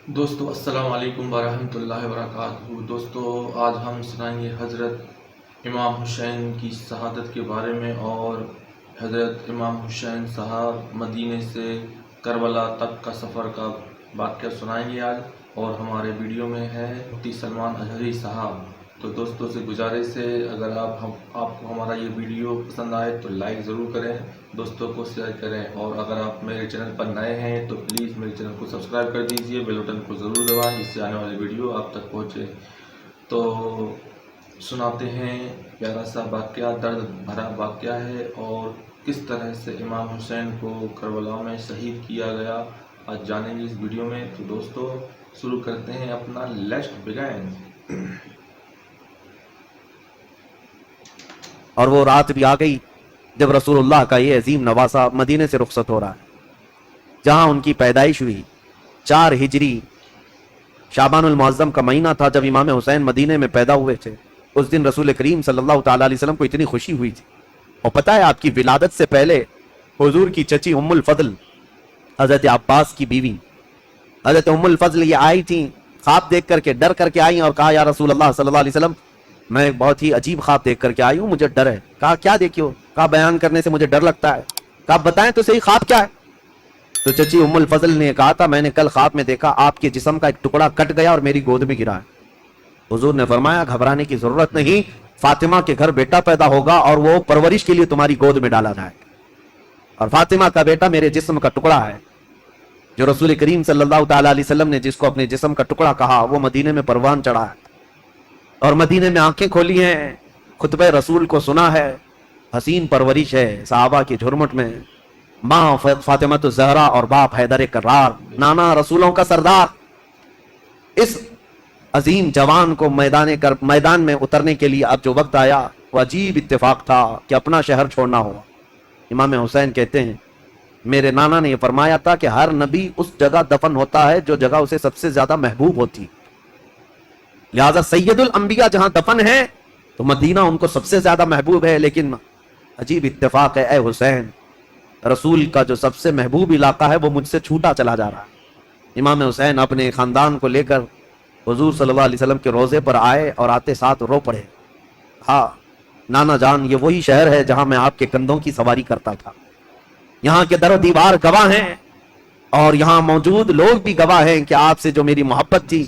دوستو السلام علیکم ورحمۃ اللہ وبرکاتہ۔ دوستو آج ہم سنائیں گے حضرت امام حسین کی شہادت کے بارے میں، اور حضرت امام حسین صاحب مدینے سے کربلا تک کا سفر کا واقعہ سنائیں گے آج، اور ہمارے ویڈیو میں ہے مفتی سلمان اظہری صاحب۔ تو دوستوں سے گزارش ہے، اگر آپ کو ہمارا یہ ویڈیو پسند آئے تو لائک ضرور کریں، دوستوں کو شیئر کریں، اور اگر آپ میرے چینل پر نئے ہیں تو پلیز میرے چینل کو سبسکرائب کر دیجئے، بیل بٹن کو ضرور دبائیں جس سے آنے والی ویڈیو آپ تک پہنچے۔ تو سناتے ہیں پیارا سا واقعہ، درد بھرا واقعہ ہے، اور کس طرح سے امام حسین کو کربلا میں شہید کیا گیا آج جانیں گے اس ویڈیو میں۔ تو دوستو شروع کرتے ہیں اپنا لیٹس بگین۔ اور وہ رات بھی آ گئی جب رسول اللہ کا یہ عظیم نواسہ مدینے سے رخصت ہو رہا ہے، جہاں ان کی پیدائش ہوئی 4 ہجری شعبان المعظم کا مہینہ تھا جب امام حسین مدینے میں پیدا ہوئے تھے۔ اس دن رسول کریم صلی اللہ تعالیٰ علیہ وسلم کو اتنی خوشی ہوئی تھی، اور پتہ ہے آپ کی ولادت سے پہلے حضور کی چچی ام الفضل حضرت عباس کی بیوی حضرت ام الفضل یہ آئی تھیں، خواب دیکھ کر کے ڈر کر کے آئی اور کہا یا رسول اللہ صلی اللہ علیہ وسلم میں بہت ہی عجیب خواب دیکھ کر کے آئی ہوں، مجھے ڈر ہے۔ کہا کیا دیکھیو؟ کہا بیان کرنے سے مجھے ڈر لگتا ہے۔ کہا بتائیں تو صحیح خواب کیا ہے؟ تو چچی ام الفضل نے کہا تھا میں نے کل خواب میں دیکھا آپ کے جسم کا ایک ٹکڑا کٹ گیا اور میری گود میں گرا ہے۔ حضور نے فرمایا گھبرانے کی ضرورت نہیں، فاطمہ کے گھر بیٹا پیدا ہوگا اور وہ پرورش کے لیے تمہاری گود میں ڈالا جائے گا، اور فاطمہ کا بیٹا میرے جسم کا ٹکڑا ہے۔ جو رسول کریم صلی اللہ تعالیٰ علیہ وسلم نے جس کو اپنے جسم کا ٹکڑا کہا وہ مدینے میں پروان چڑھا ہے، اور مدینے میں آنکھیں کھولی ہیں، خطبہ رسول کو سنا ہے، حسین پرورش ہے صحابہ کی جھرمٹ میں، ماں فاطمہ الزہرا اور باپ حیدر کرار، نانا رسولوں کا سردار۔ اس عظیم جوان کو میدان میں اترنے کے لیے اب جو وقت آیا وہ عجیب اتفاق تھا کہ اپنا شہر چھوڑنا ہوا۔ امام حسین کہتے ہیں میرے نانا نے یہ فرمایا تھا کہ ہر نبی اس جگہ دفن ہوتا ہے جو جگہ اسے سب سے زیادہ محبوب ہوتی، لہذا سید الانبیاء جہاں دفن ہے تو مدینہ ان کو سب سے زیادہ محبوب ہے۔ لیکن عجیب اتفاق ہے اے حسین، رسول کا جو سب سے محبوب علاقہ ہے وہ مجھ سے چھوٹا چلا جا رہا ہے۔ امام حسین اپنے خاندان کو لے کر حضور صلی اللہ علیہ وسلم کے روضے پر آئے اور آتے ساتھ رو پڑے، ہاں نانا جان یہ وہی شہر ہے جہاں میں آپ کے کندھوں کی سواری کرتا تھا، یہاں کے در و دیوار گواہ ہیں، اور یہاں موجود لوگ بھی گواہ ہیں کہ آپ سے جو میری محبت تھی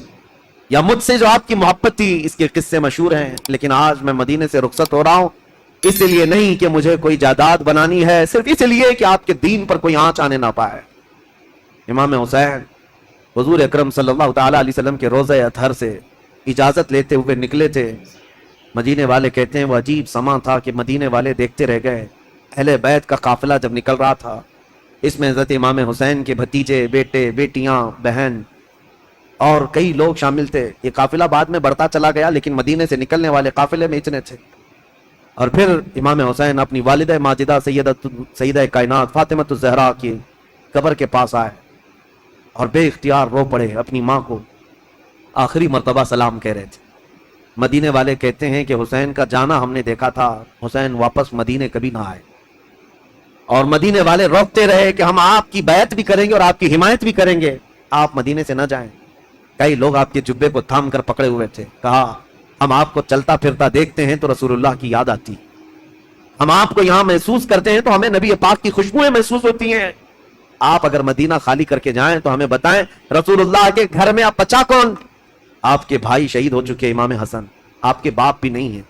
یا مجھ سے جو آپ کی محبت تھی اس کے قصے مشہور ہیں۔ لیکن آج میں مدینے سے رخصت ہو رہا ہوں، اس لیے نہیں کہ مجھے کوئی جائیداد بنانی ہے، صرف اس لیے کہ آپ کے دین پر کوئی آنچ آنے نہ پائے۔ امام حسین حضور اکرم صلی اللہ تعالیٰ علیہ وسلم کے روضہ اطہر سے اجازت لیتے ہوئے نکلے تھے۔ مدینے والے کہتے ہیں وہ عجیب سما تھا کہ مدینے والے دیکھتے رہ گئے۔ اہل بیت کا قافلہ جب نکل رہا تھا، اس میں حضرت امام حسین کے بھتیجے، بیٹے، بیٹیاں، بہن اور کئی لوگ شامل تھے۔ یہ قافلہ بعد میں بڑھتا چلا گیا، لیکن مدینے سے نکلنے والے قافلے میں اتنے تھے۔ اور پھر امام حسین اپنی والدہ ماجدہ سیدہ کائنات فاطمہ الزہرا کی قبر کے پاس آئے اور بے اختیار رو پڑے، اپنی ماں کو آخری مرتبہ سلام کہہ رہے تھے۔ مدینے والے کہتے ہیں کہ حسین کا جانا ہم نے دیکھا تھا، حسین واپس مدینے کبھی نہ آئے، اور مدینے والے روکتے رہے کہ ہم آپ کی بیعت بھی کریں گے اور آپ کی حمایت بھی کریں گے، آپ مدینے سے نہ جائیں۔ کئی لوگ آپ کے جبے کو تھام کر پکڑے ہوئے تھے، کہا ہم آپ کو چلتا پھرتا دیکھتے ہیں تو رسول اللہ کی یاد آتی، ہم آپ کو یہاں محسوس کرتے ہیں تو ہمیں نبی پاک کی خوشبوئیں محسوس ہوتی ہیں، آپ اگر مدینہ خالی کر کے جائیں تو ہمیں بتائیں رسول اللہ کے گھر میں آپ بچا کون؟ آپ کے بھائی شہید ہو چکے، امام حسن آپ کے باپ بھی نہیں ہیں،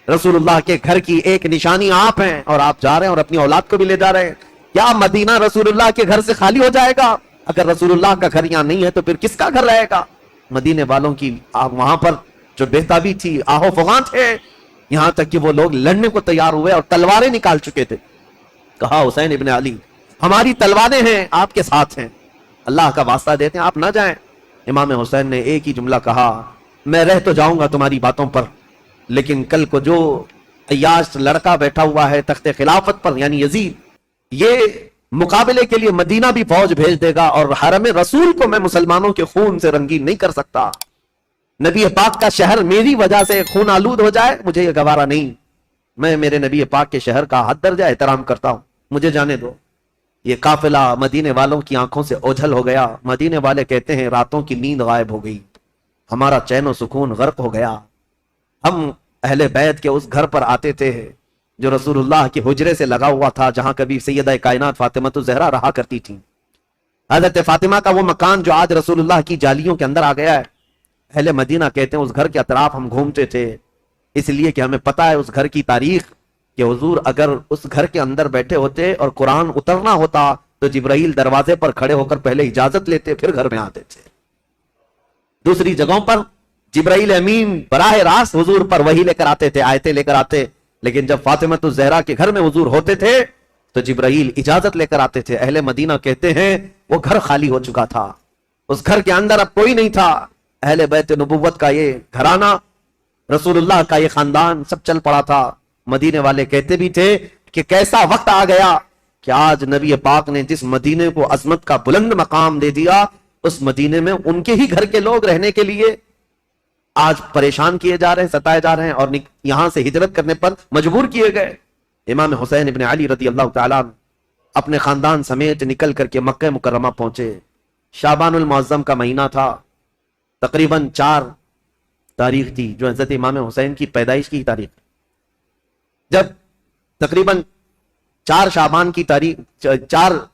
رسول اللہ کے گھر کی ایک نشانی آپ ہیں، اور آپ جا رہے ہیں اور اپنی اولاد کو بھی لے جا رہے ہیں۔ کیا مدینہ رسول اللہ کے گھر سے خالی ہو جائے گا؟ اگر رسول اللہ کا گھر یہاں نہیں ہے تو پھر کس کا گھر رہے گا؟ مدینے والوں کی وہاں پر جو بےتابی تھی، آہو فغاں تھے، یہاں تک کہ وہ لوگ لڑنے کو تیار ہوئے اور تلواریں نکال چکے تھے۔ کہا حسین ابن علی ہماری تلواریں ہیں آپ کے ساتھ ہیں، اللہ کا واسطہ دیتے ہیں آپ نہ جائیں۔ امام حسین نے ایک ہی جملہ کہا میں رہ تو جاؤں گا تمہاری باتوں پر، لیکن کل کو جو عیاش لڑکا بیٹھا ہوا ہے تخت خلافت پر یعنی یزید، یہ مقابلے کے لیے مدینہ بھی فوج بھیج دے گا، اور حرم رسول کو میں مسلمانوں کے خون سے رنگین نہیں کر سکتا۔ نبی پاک کا شہر میری وجہ سے خون آلود ہو جائے مجھے یہ گوارا نہیں، میں میرے نبی پاک کے شہر کا حد درجہ احترام کرتا ہوں، مجھے جانے دو۔ یہ قافلہ مدینے والوں کی آنکھوں سے اوجھل ہو گیا. مدینے والے کہتے ہیں راتوں کی نیند غائب ہو گئی, ہمارا چین و سکون غرق ہو گیا. ہم اہل بیت کے اس گھر پر آتے تھے جو رسول اللہ کے حجرے سے لگا ہوا تھا, جہاں کبھی سیدہ کائنات فاطمہ الزہرا رہا کرتی تھیں. حضرت فاطمہ کا وہ مکان جو آج رسول اللہ کی جالیوں کے اندر آ گیا ہے. اہل مدینہ کہتے ہیں اس گھر کے اطراف ہم گھومتے تھے, اس لیے کہ ہمیں پتہ ہے اس گھر کی تاریخ, کہ حضور اگر اس گھر کے اندر بیٹھے ہوتے اور قرآن اترنا ہوتا تو جبرائیل دروازے پر کھڑے ہو کر پہلے اجازت لیتے پھر گھر میں آتے تھے. دوسری جگہوں پر جبرائیل امین براہ راست حضور پر وحی لے کر آتے تھے, آیتیں لے کر آتے, لیکن جب فاطمہ الزہرا کے گھر میں حضور ہوتے تھے تو جبرائیل اجازت لے کر آتے تھے. اہل مدینہ کہتے ہیں وہ گھر خالی ہو چکا تھا, اس گھر کے اندر اب کوئی نہیں تھا. اہل بیت نبوت کا یہ گھرانہ, رسول اللہ کا یہ خاندان سب چل پڑا تھا. مدینے والے کہتے بھی تھے کہ کیسا وقت آ گیا کہ آج نبی پاک نے جس مدینے کو عظمت کا بلند مقام دے دیا, اس مدینے میں ان کے ہی گھر کے لوگ رہنے کے لیے آج پریشان کیے جا رہے ہیں, ستائے جا رہے ہیں, اور یہاں سے ہجرت کرنے پر مجبور کیے گئے. امام حسین ابن علی رضی اللہ تعالیٰ اپنے خاندان سمیت نکل کر کے مکہ مکرمہ پہنچے. شعبان المعظم کا مہینہ تھا, تقریباً 4 تاریخ تھی جو حضرت امام حسین کی پیدائش کی تاریخ. جب تقریباً 4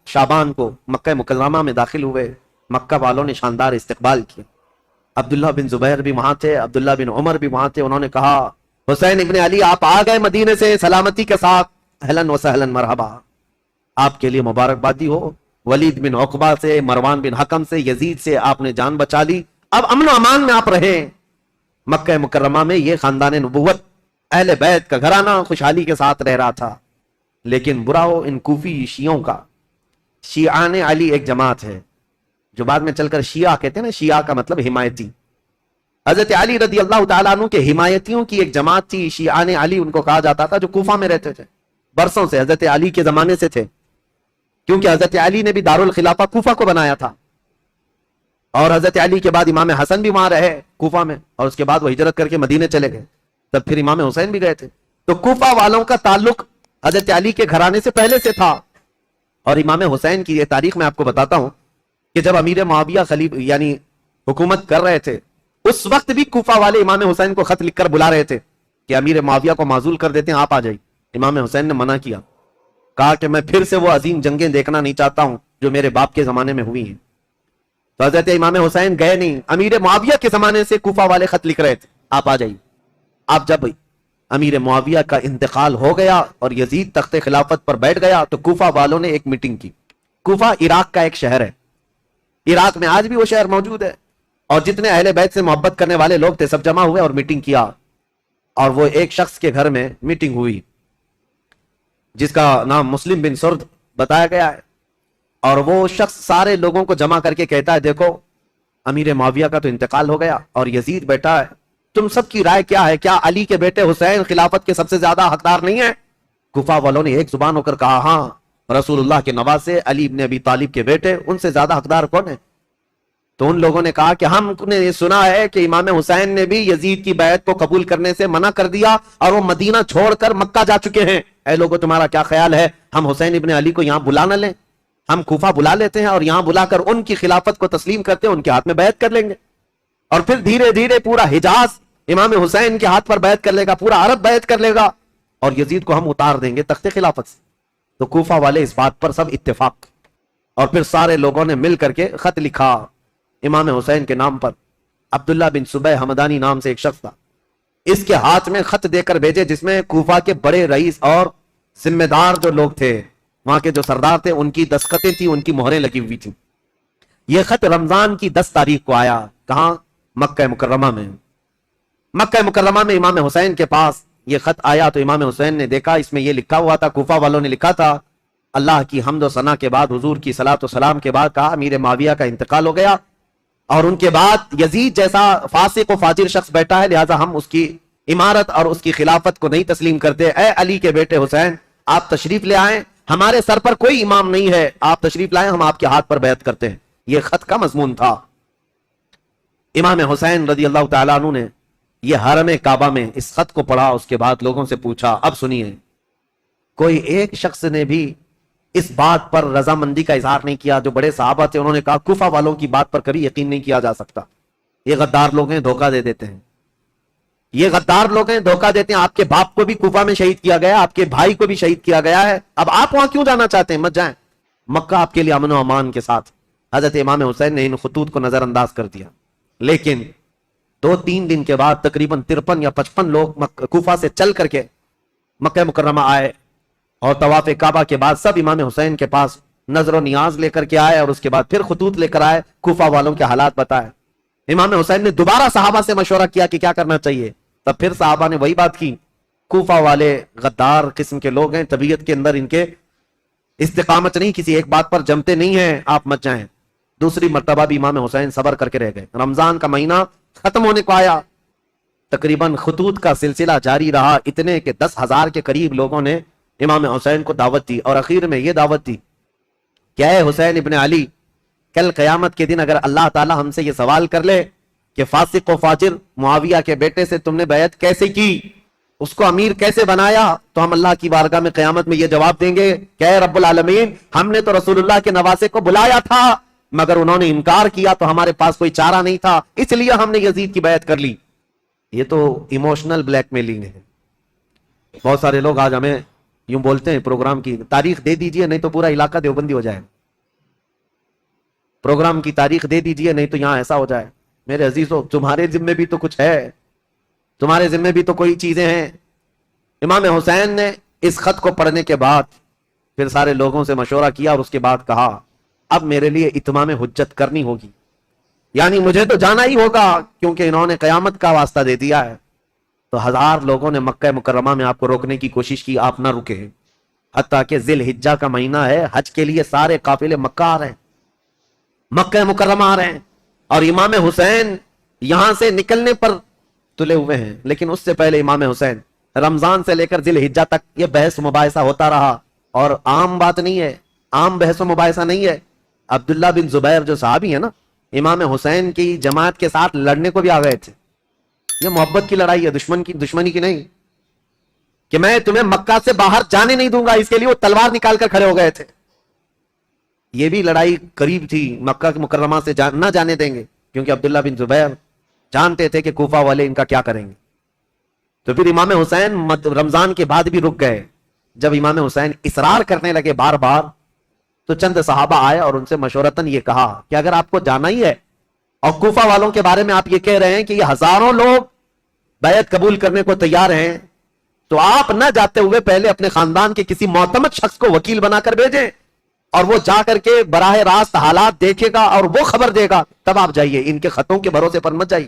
شعبان کو مکہ مکرمہ میں داخل ہوئے, مکہ والوں نے شاندار استقبال کیا. عبداللہ بن زبیر بھی وہاں تھے, عبداللہ بن عمر بھی وہاں تھے. انہوں نے کہا حسین ابن علی آپ آ گئے مدینے سے سلامتی کے ساتھ, اہلاً و سہلاً مرحبا, آپ کے لیے مبارکبادی ہو. ولید بن عقبہ سے, مروان بن حکم سے, یزید سے آپ نے جان بچا لی, اب امن و امان میں آپ رہیں. مکہ مکرمہ میں یہ خاندان نبوت اہل بیت کا گھرانہ خوشحالی کے ساتھ رہ رہا تھا. لیکن برا ہو ان کوفی شیعوں کا. شیعان علی ایک جماعت ہے جو بعد میں چل کر شیعہ کہتے ہیں نا, شیعہ کا مطلب حمایتی. حضرت علی رضی اللہ تعالیٰ عنہ کے حمایتیوں کی ایک جماعت تھی, شیعان علی ان کو کہا جاتا تھا, جو کوفہ میں رہتے تھے, برسوں سے حضرت علی کے زمانے سے تھے, کیونکہ حضرت علی نے بھی دارالخلافہ کوفہ کو بنایا تھا. اور حضرت علی کے بعد امام حسن بھی وہاں رہے کوفہ میں, اور اس کے بعد وہ ہجرت کر کے مدینے چلے گئے, تب پھر امام حسین بھی گئے تھے. تو کوفہ والوں کا تعلق حضرت علی کے گھرانے سے پہلے سے تھا. اور امام حسین کی یہ تاریخ میں آپ کو بتاتا ہوں کہ جب امیر معاویہ خلیفہ یعنی حکومت کر رہے تھے, اس وقت بھی کوفہ والے امام حسین کو خط لکھ کر بلا رہے تھے کہ امیر معاویہ کو معزول کر دیتے ہیں, آپ آ جائیے. امام حسین نے منع کیا, کہا کہ میں پھر سے وہ عظیم جنگیں دیکھنا نہیں چاہتا ہوں جو میرے باپ کے زمانے میں ہوئی ہیں. تو حضرت امام حسین گئے نہیں, امیر معاویہ کے زمانے سے کوفہ والے خط لکھ رہے تھے, آپ آ جائیے. آپ جب امیر معاویہ کا انتقال ہو گیا اور یزید تخت خلافت پر بیٹھ گیا تو کوفہ والوں نے ایک میٹنگ کی. کوفہ عراق کا ایک شہر ہے, عراق میں آج بھی وہ شہر موجود ہے, اور جتنے اہل بیت سے محبت کرنے والے لوگ تھے سب جمع ہوئے اور میٹنگ کیا. اور وہ ایک شخص کے گھر میں میٹنگ ہوئی جس کا نام مسلم بن سرد بتایا گیا ہے. اور وہ شخص سارے لوگوں کو جمع کر کے کہتا ہے, دیکھو امیر معاویہ کا تو انتقال ہو گیا اور یزید بیٹا ہے, تم سب کی رائے کیا ہے؟ کیا علی کے بیٹے حسین خلافت کے سب سے زیادہ حقدار نہیں ہیں؟ کوفہ والوں نے ایک زبان ہو کر کہا, ہاں رسول اللہ کے نواسے علی ابن ابی طالب کے بیٹے, ان سے زیادہ حقدار کون ہے؟ تو ان لوگوں نے کہا کہ ہم نے یہ سنا ہے کہ امام حسین نے بھی یزید کی بیعت کو قبول کرنے سے منع کر دیا اور وہ مدینہ چھوڑ کر مکہ جا چکے ہیں. اے لوگوں تمہارا کیا خیال ہے, ہم حسین ابن علی کو یہاں بلا نہ لیں؟ ہم کوفہ بلا لیتے ہیں اور یہاں بلا کر ان کی خلافت کو تسلیم کرتے ہیں, ان کے ہاتھ میں بیعت کر لیں گے, اور پھر دھیرے دھیرے پورا حجاز امام حسین کے ہاتھ پر بیعت کر لے گا, پورا عرب بیعت کر لے گا, اور یزید کو ہم اتار دیں گے تخت خلافت سے. تو کوفہ والے اس بات پر سب اتفاق, اور پھر سارے لوگوں نے مل کر کے خط لکھا امام حسین کے نام پر. عبداللہ بن صبح حمدانی نام سے ایک شخص تھا, اس کے ہاتھ میں خط دے کر بھیجے جس میں کوفہ کے بڑے رئیس اور ذمہ دار جو لوگ تھے, وہاں کے جو سردار تھے, ان کی دستخطیں تھیں, ان کی مہریں لگی ہوئی تھیں. یہ خط رمضان کی 10 تاریخ کو آیا. کہاں؟ مکہ مکرمہ میں. مکہ مکرمہ میں امام حسین کے پاس یہ خط آیا تو امام حسین نے دیکھا, اس میں یہ لکھا ہوا تھا, کوفہ والوں نے لکھا تھا, اللہ کی حمد و ثنا کے بعد, حضور کی صلاۃ و سلام کے بعد کہا امیر معاویہ کا انتقال ہو گیا, اور ان کے بعد یزید جیسا فاسق و فاجر شخص بیٹھا ہے, لہٰذا ہم اس کی امارت اور اس کی خلافت کو نہیں تسلیم کرتے. اے علی کے بیٹے حسین, آپ تشریف لے آئیں, ہمارے سر پر کوئی امام نہیں ہے, آپ تشریف لائیں, ہم آپ کے ہاتھ پر بیعت کرتے ہیں. یہ خط کا مضمون تھا. امام حسین رضی اللہ تعالیٰ عنہ نے یہ حرم کعبہ میں اس خط کو پڑھا, اس کے بعد لوگوں سے پوچھا, اب سنیے, کوئی ایک شخص نے بھی اس بات پر رضامندی کا اظہار نہیں کیا جو بڑے صحابہ تھے. انہوں نے کہا کوفہ والوں کی بات پر کبھی یقین نہیں کیا جا سکتا, یہ غدار لوگ ہیں, دھوکہ دے دیتے ہیں. یہ غدار لوگ ہیں, دھوکہ دیتے ہیں. آپ کے باپ کو بھی کوفہ میں شہید کیا گیا, آپ کے بھائی کو بھی شہید کیا گیا ہے. اب آپ وہاں کیوں جانا چاہتے ہیں؟ مت جائیں. مکہ آپ کے لیے امن و امان کے ساتھ. حضرت امام حسین نے ان خطوط کو نظر انداز کر دیا. لیکن 2-3 دن کے بعد تقریباً 53 یا 55 لوگ کوفہ سے چل کر کے مکہ مکرمہ آئے, اور طواف کعبہ کے بعد سب امام حسین کے پاس نظر و نیاز لے کر کے آئے, اور اس کے بعد پھر خطوط لے کر آئے, کوفہ والوں کے حالات بتائے. امام حسین نے دوبارہ صحابہ سے مشورہ کیا کہ کیا کرنا چاہیے. تب پھر صحابہ نے وہی بات کی, کوفہ والے غدار قسم کے لوگ ہیں, طبیعت کے اندر ان کے استقامت نہیں, کسی ایک بات پر جمتے نہیں ہیں, آپ مت جائیں. دوسری مرتبہ بھی امام حسین صبر کر کے رہ گئے. رمضان کا مہینہ ختم ہونے کو آیا, تقریباً خطوط کا سلسلہ جاری رہا, اتنے کہ 10,000 کے قریب لوگوں نے امام حسین کو دعوت دی, اور اخیر میں یہ دعوت دی کہ اے حسین ابن علی, کل قیامت کے دن اگر اللہ تعالی ہم سے یہ سوال کر لے کہ فاسق و فاجر معاویہ کے بیٹے سے تم نے بیعت کیسے کی, اس کو امیر کیسے بنایا, تو ہم اللہ کی بارگاہ میں قیامت میں یہ جواب دیں گے کہ اے رب العالمین, ہم نے تو رسول اللہ کے نواسے کو بلایا تھا مگر انہوں نے انکار کیا, تو ہمارے پاس کوئی چارہ نہیں تھا, اس لیے ہم نے یزید کی بیعت کر لی. یہ تو ایموشنل بلیک میلنگ ہے. بہت سارے لوگ آج ہمیں یوں بولتے ہیں پروگرام کی تاریخ دے دیجئے نہیں تو پورا علاقہ دیوبندی ہو جائے, پروگرام کی تاریخ دے دیجئے نہیں تو یہاں ایسا ہو جائے. میرے عزیزو, تمہارے ذمے بھی تو کچھ ہے, تمہارے ذمے بھی تو کوئی چیزیں ہیں. امام حسین نے اس خط کو پڑھنے کے بعد پھر سارے لوگوں سے مشورہ کیا, اور اس کے بعد کہا اب میرے لیے اتمام حجت کرنی ہوگی, یعنی مجھے تو جانا ہی ہوگا کیونکہ انہوں نے قیامت کا واسطہ دے دیا ہے. تو 1000 لوگوں نے مکہ مکرمہ میں آپ کو روکنے کی کوشش کی, آپ نہ رکے, حتیٰ کہ ذی الحجہ کا مہینہ ہے, حج کے لیے سارے قافلے مکہ آ رہے ہیں, مکہ مکرمہ آ رہے ہیں, اور امام حسین یہاں سے نکلنے پر تلے ہوئے ہیں. لیکن اس سے پہلے امام حسین رمضان سے لے کر ذی الحجہ تک یہ بحث مباحثہ ہوتا رہا, اور عام بات نہیں ہے, عام بحث و مباحثہ نہیں ہے. عبداللہ بن زبیر جو صحابی ہے نا, امام حسین کی جماعت کے ساتھ لڑنے کو بھی آ گئے تھے. یہ محبت کی لڑائی ہے, دشمنی کی نہیں, کہ میں تمہیں مکہ سے باہر جانے نہیں دوں گا, اس کے لیے وہ تلوار نکال کر کھڑے ہو گئے تھے. یہ بھی لڑائی قریب تھی, مکہ کے مکرمہ سے نہ جانے دیں گے, کیونکہ عبداللہ بن زبیر جانتے تھے کہ کوفہ والے ان کا کیا کریں گے. تو پھر امام حسین رمضان کے بعد بھی رک گئے. جب امام حسین اصرار کرنے لگے بار بار, تو چند صحابہ آئے اور ان سے مشورتاً یہ کہا کہ اگر آپ کو جانا ہی ہے اور کوفہ والوں کے بارے میں آپ یہ کہہ رہے ہیں کہ یہ ہزاروں لوگ بیعت قبول کرنے کو تیار ہیں, تو آپ نہ جاتے ہوئے پہلے اپنے خاندان کے کسی معتمد شخص کو وکیل بنا کر بھیجیں, اور وہ جا کر کے براہ راست حالات دیکھے گا اور وہ خبر دے گا, تب آپ جائیے. ان کے خطوں کے بھروسے پر مت جائیے,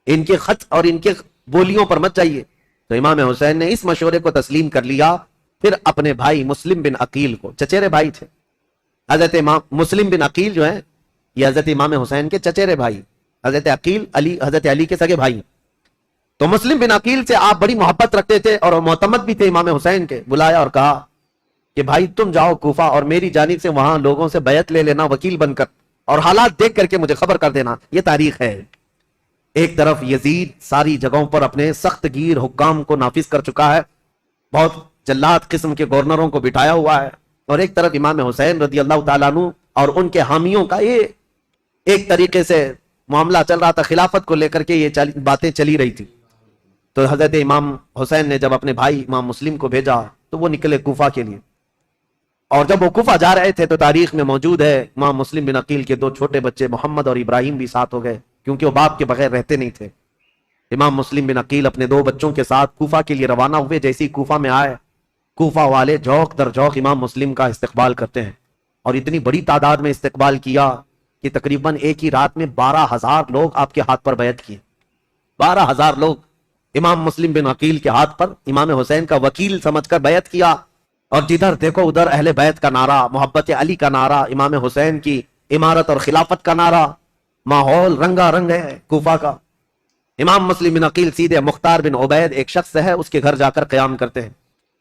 ان کے خط اور ان کے بولیوں پر مت جائیے. تو امام حسین نے اس مشورے کو تسلیم کر لیا. پھر اپنے بھائی مسلم بن عقیل کو, چچیرے بھائی تھے حضرت امام مسلم بن عقیل جو ہیں, یہ حضرت امام حسین کے چچیرے بھائی, حضرت عقیل حضرت علی کے سگے بھائی. تو مسلم بن عقیل سے آپ بڑی محبت رکھتے تھے اور معتمد بھی تھے امام حسین کے. بلایا اور کہا کہ بھائی تم جاؤ کوفہ اور میری جانب سے وہاں لوگوں سے بیعت لے لینا وکیل بن کر, اور حالات دیکھ کر کے مجھے خبر کر دینا. یہ تاریخ ہے. ایک طرف یزید ساری جگہوں پر اپنے سخت گیر حکام کو نافذ کر چکا ہے, بہت جلاد قسم کے گورنروں کو بٹھایا ہوا ہے, اور ایک طرف امام حسین رضی اللہ تعالیٰ عنہ اور ان کے حامیوں کا یہ ایک طریقے سے معاملہ چل رہا تھا. خلافت کو لے کر کے یہ باتیں چلی رہی تھی. تو حضرت امام حسین نے جب اپنے بھائی امام مسلم کو بھیجا تو وہ نکلے کوفہ کے لیے, اور جب وہ کوفہ جا رہے تھے تو تاریخ میں موجود ہے امام مسلم بن عقیل کے 2 چھوٹے بچے محمد اور ابراہیم بھی ساتھ ہو گئے, کیونکہ وہ باپ کے بغیر رہتے نہیں تھے. امام مسلم بن عقیل اپنے 2 بچوں کے ساتھ کوفہ کے لیے روانہ ہوئے. جیسے ہی کوفہ میں آئے, کوفہ والے جوق در جوق امام مسلم کا استقبال کرتے ہیں, اور اتنی بڑی تعداد میں استقبال کیا کہ تقریباً ایک ہی رات میں 12,000 لوگ آپ کے ہاتھ پر بیعت کیے. 12,000 لوگ امام مسلم بن عقیل کے ہاتھ پر امام حسین کا وکیل سمجھ کر بیعت کیا, اور جدھر دیکھو ادھر اہل بیت کا نعرہ, محبت علی کا نعرہ, امام حسین کی امارت اور خلافت کا نعرہ. ماحول رنگا رنگ ہے کوفہ کا. امام مسلم بن عقیل سیدھے مختار بن عبید ایک شخص ہے, اس کے گھر جا کر قیام کرتے ہیں.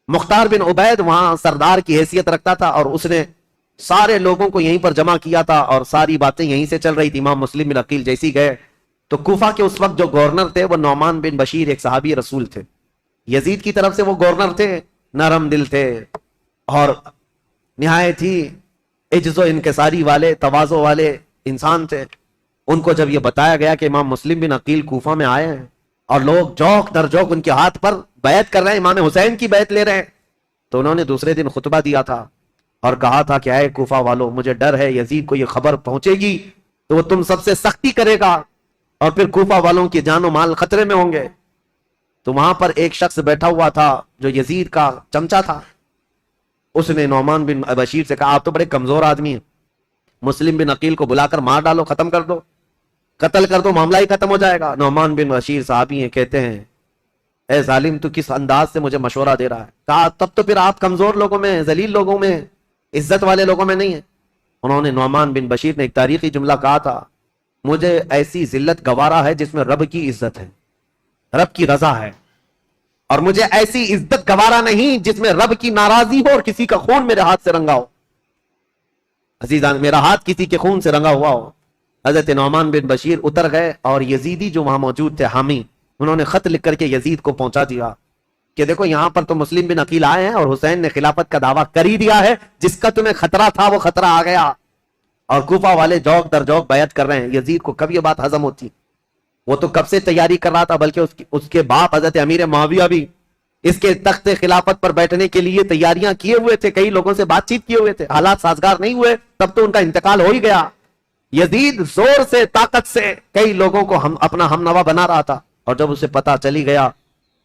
مختار بن عبید وہاں سردار کی حیثیت رکھتا تھا, اور اس نے سارے لوگوں کو یہیں پر جمع کیا تھا, اور ساری باتیں یہیں سے چل رہی تھی. امام مسلم بن عقیل جیسی گئے تو کوفہ کے اس وقت جو گورنر تھے وہ نعمان بن بشیر, ایک صحابی رسول تھے. یزید کی طرف سے وہ گورنر تھے, نرم دل تھے, اور نہایت ہی عجز و انکساری والے تواضع والے انسان تھے. ان کو جب یہ بتایا گیا کہ امام مسلم بن عقیل کوفہ میں آئے ہیں اور لوگ جوک در جوک ان کے ہاتھ پر بیعت کر رہے ہیں، امام حسین کی بیعت لے رہے ہیں، تو انہوں نے دوسرے دن خطبہ دیا تھا اور کہا تھا کہ اے کوفہ والو، مجھے ڈر ہے یزید کو یہ خبر پہنچے گی تو وہ تم سب سے سختی کرے گا اور پھر کوفہ والوں کی جان و مال خطرے میں ہوں گے. تو وہاں پر ایک شخص بیٹھا ہوا تھا جو یزید کا چمچا تھا. اس نے نعمان بن بشیر سے کہا آپ تو بڑے کمزور آدمی ہیں، مسلم بن عقیل کو بلا کر مار ڈالو، ختم کر دو، قتل کر دو، معاملہ ہی ختم ہو جائے گا. نعمان بن بشیر صحابی ہیں، کہتے ہیں اے ظالم تو کس انداز سے مجھے مشورہ دے رہا ہے. کہا تب تو پھر آپ کمزور لوگوں میں، ذلیل لوگوں میں، عزت والے لوگوں میں نہیں ہیں. انہوں نے نعمان بن بشیر نے ایک تاریخی جملہ کہا تھا، مجھے ایسی ذلت گوارا ہے جس میں رب کی عزت ہے، رب کی رضا ہے، اور مجھے ایسی عزت گوارا نہیں جس میں رب کی ناراضی ہو اور کسی کا خون میرے ہاتھ سے رنگا ہو. عزیزان، میرا ہاتھ کسی کے خون سے رنگا ہوا ہو. حضرت نعمان بن بشیر اتر گئے اور یزیدی جو وہاں موجود تھے حامی، انہوں نے خط لکھ کر کے یزید کو پہنچا دیا کہ دیکھو یہاں پر تو مسلم بن عقیل آئے ہیں اور حسین نے خلافت کا دعویٰ کر ہی دیا ہے، جس کا تمہیں خطرہ تھا وہ خطرہ آ گیا، اور کوفہ والے جوک در جوک بیعت کر رہے ہیں. یزید کو کب یہ بات ہضم ہوتی؟ وہ تو کب سے تیاری کر رہا تھا، بلکہ اس کے باپ حضرت امیر معاویہ بھی اس کے تخت خلافت پر بیٹھنے کے لیے تیاریاں کیے ہوئے تھے، کئی لوگوں سے بات چیت کیے ہوئے تھے. حالات سازگار نہیں ہوئے تب تو ان کا انتقال ہو ہی گیا. یزید زور سے طاقت سے کئی لوگوں کو اپنا ہم نوا بنا رہا تھا، اور جب اسے پتا چلی گیا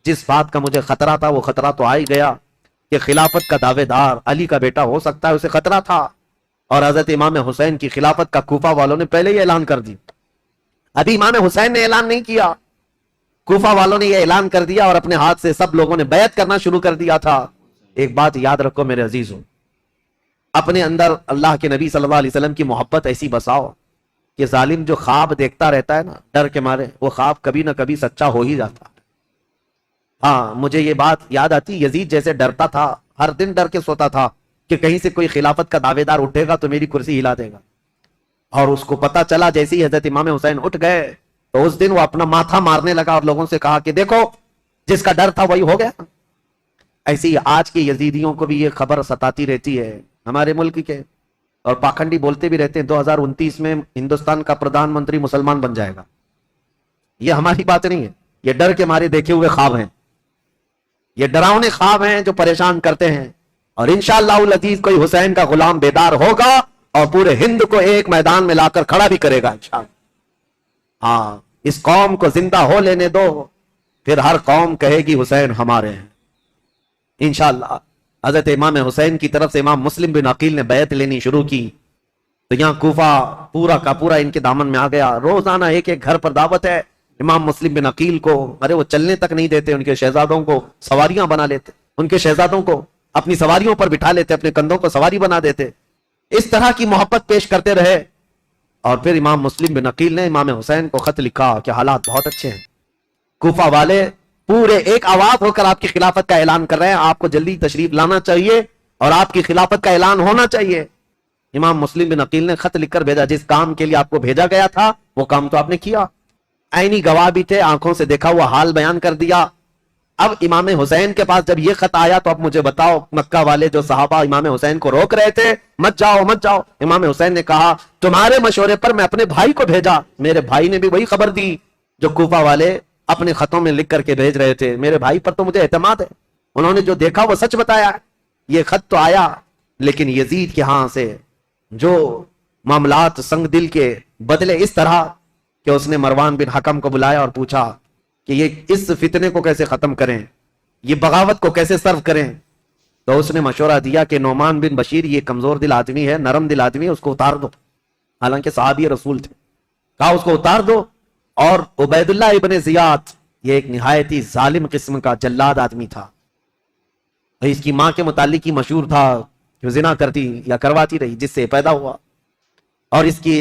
جس بات کا مجھے خطرہ تھا وہ خطرہ تو آ ہی گیا کہ خلافت کا دعوے دار علی کا بیٹا ہو سکتا ہے، اسے خطرہ تھا. اور حضرت امام حسین کی خلافت کا کوفہ والوں نے پہلے ہی اعلان کر دی. ابھی امام حسین نے اعلان نہیں کیا، کوفہ والوں نے یہ اعلان کر دیا اور اپنے ہاتھ سے سب لوگوں نے بیعت کرنا شروع کر دیا تھا. ایک بات یاد رکھو میرے عزیزوں، اپنے اندر اللہ کے نبی صلی اللہ علیہ وسلم کی محبت ایسی بساؤ کہ ظالم جو خواب دیکھتا رہتا ہے نا ڈر کے مارے، وہ خواب کبھی نہ کبھی سچا ہو ہی جاتا. ہاں، مجھے یہ بات یاد آتی، یزید جیسے ڈرتا تھا، ہر دن ڈر کے سوتا تھا کہ کہیں سے کوئی خلافت کا دعوے دار اٹھے گا تو میری کرسی ہلا دے گا. اور اس کو پتا چلا جیسے ہی حضرت امام حسین اٹھ گئے تو اس دن وہ اپنا ماتھا مارنے لگا اور لوگوں سے کہا کہ دیکھو جس کا ڈر تھا وہی ہو گیا. ایسی آج کے یزیدیوں کو بھی یہ خبر ستاتی رہتی ہے ہمارے ملک کے، اور پاکھنڈی بولتے بھی رہتے ہیں 2029 میں ہندوستان کا پردھان منتری مسلمان بن جائے گا. یہ ہماری بات نہیں ہے، یہ ڈر کے مارے دیکھے ہوئے خواب ہیں، یہ ڈراؤنے خواب ہیں جو پریشان کرتے ہیں. اور انشاءاللہ العزیز کوئی حسین کا غلام بیدار ہوگا اور پورے ہند کو ایک میدان میں لا کر کھڑا بھی کرے گا انشاءاللہ. ہاں، اس قوم کو زندہ ہو لینے دو، پھر ہر قوم کہے گی حسین ہمارے ہیں انشاءاللہ. حضرت امام حسین کی طرف سے امام مسلم بن عقیل نے بیعت لینی شروع کی تو یہاں کوفہ پورا کا پورا ان کے دامن میں آ گیا. روزانہ ایک ایک گھر پر دعوت ہے امام مسلم بن عقیل کو. ارے وہ چلنے تک نہیں دیتے، ان کے شہزادوں کو سواریاں بنا لیتے، ان کے شہزادوں کو اپنی سواریوں پر بٹھا لیتے، اپنے کندھوں کو سواری بنا دیتے. اس طرح کی محبت پیش کرتے رہے. اور پھر امام مسلم بن عقیل نے امام حسین کو خط لکھا کہ حالات بہت اچھے ہیں، کوفہ والے پورے ایک آواز ہو کر آپ کی خلافت کا اعلان کر رہے ہیں، آپ کو جلدی تشریف لانا چاہیے اور آپ کی خلافت کا اعلان ہونا چاہیے. امام مسلم بن عقیل نے خط لکھ کر بھیجا، جس کام کے لیے آپ کو بھیجا گیا تھا وہ کام تو آپ نے کیا، عینی گواہ بھی تھے، آنکھوں سے دیکھا ہوا حال بیان کر دیا. اب امام حسین کے پاس جب یہ خط آیا تو اب مجھے بتاؤ، مکہ والے جو صحابہ امام حسین کو روک رہے تھے مت جاؤ مت جاؤ، امام حسین نے کہا تمہارے مشورے پر میں اپنے بھائی کو بھیجا، میرے بھائی نے بھی وہی خبر دی جو کوفہ والے اپنے خطوں میں لکھ کر کے بھیج رہے تھے. میرے بھائی پر تو مجھے اعتماد ہے، انہوں نے جو دیکھا وہ سچ بتایا. یہ خط تو آیا، لیکن یزید کے ہاں سے جو معاملات سنگ دل کے بدلے اس طرح کہ اس نے مروان بن حکم کو بلایا اور پوچھا کہ یہ اس فتنے کو کیسے ختم کریں، یہ بغاوت کو کیسے سرو کریں. تو اس نے مشورہ دیا کہ نعمان بن بشیر یہ کمزور دل آدمی ہے، نرم دل آدمی ہے، اس کو اتار دو. حالانکہ صحابی رسول تھے، کہا اس کو اتار دو. اور عبید اللہ ابن زیاد یہ ایک نہایت ہی ظالم قسم کا جلاد آدمی تھا. اس کی ماں کے متعلق ہی مشہور تھا جو زنا کرتی یا کرواتی رہی، جس سے پیدا ہوا، اور اس کی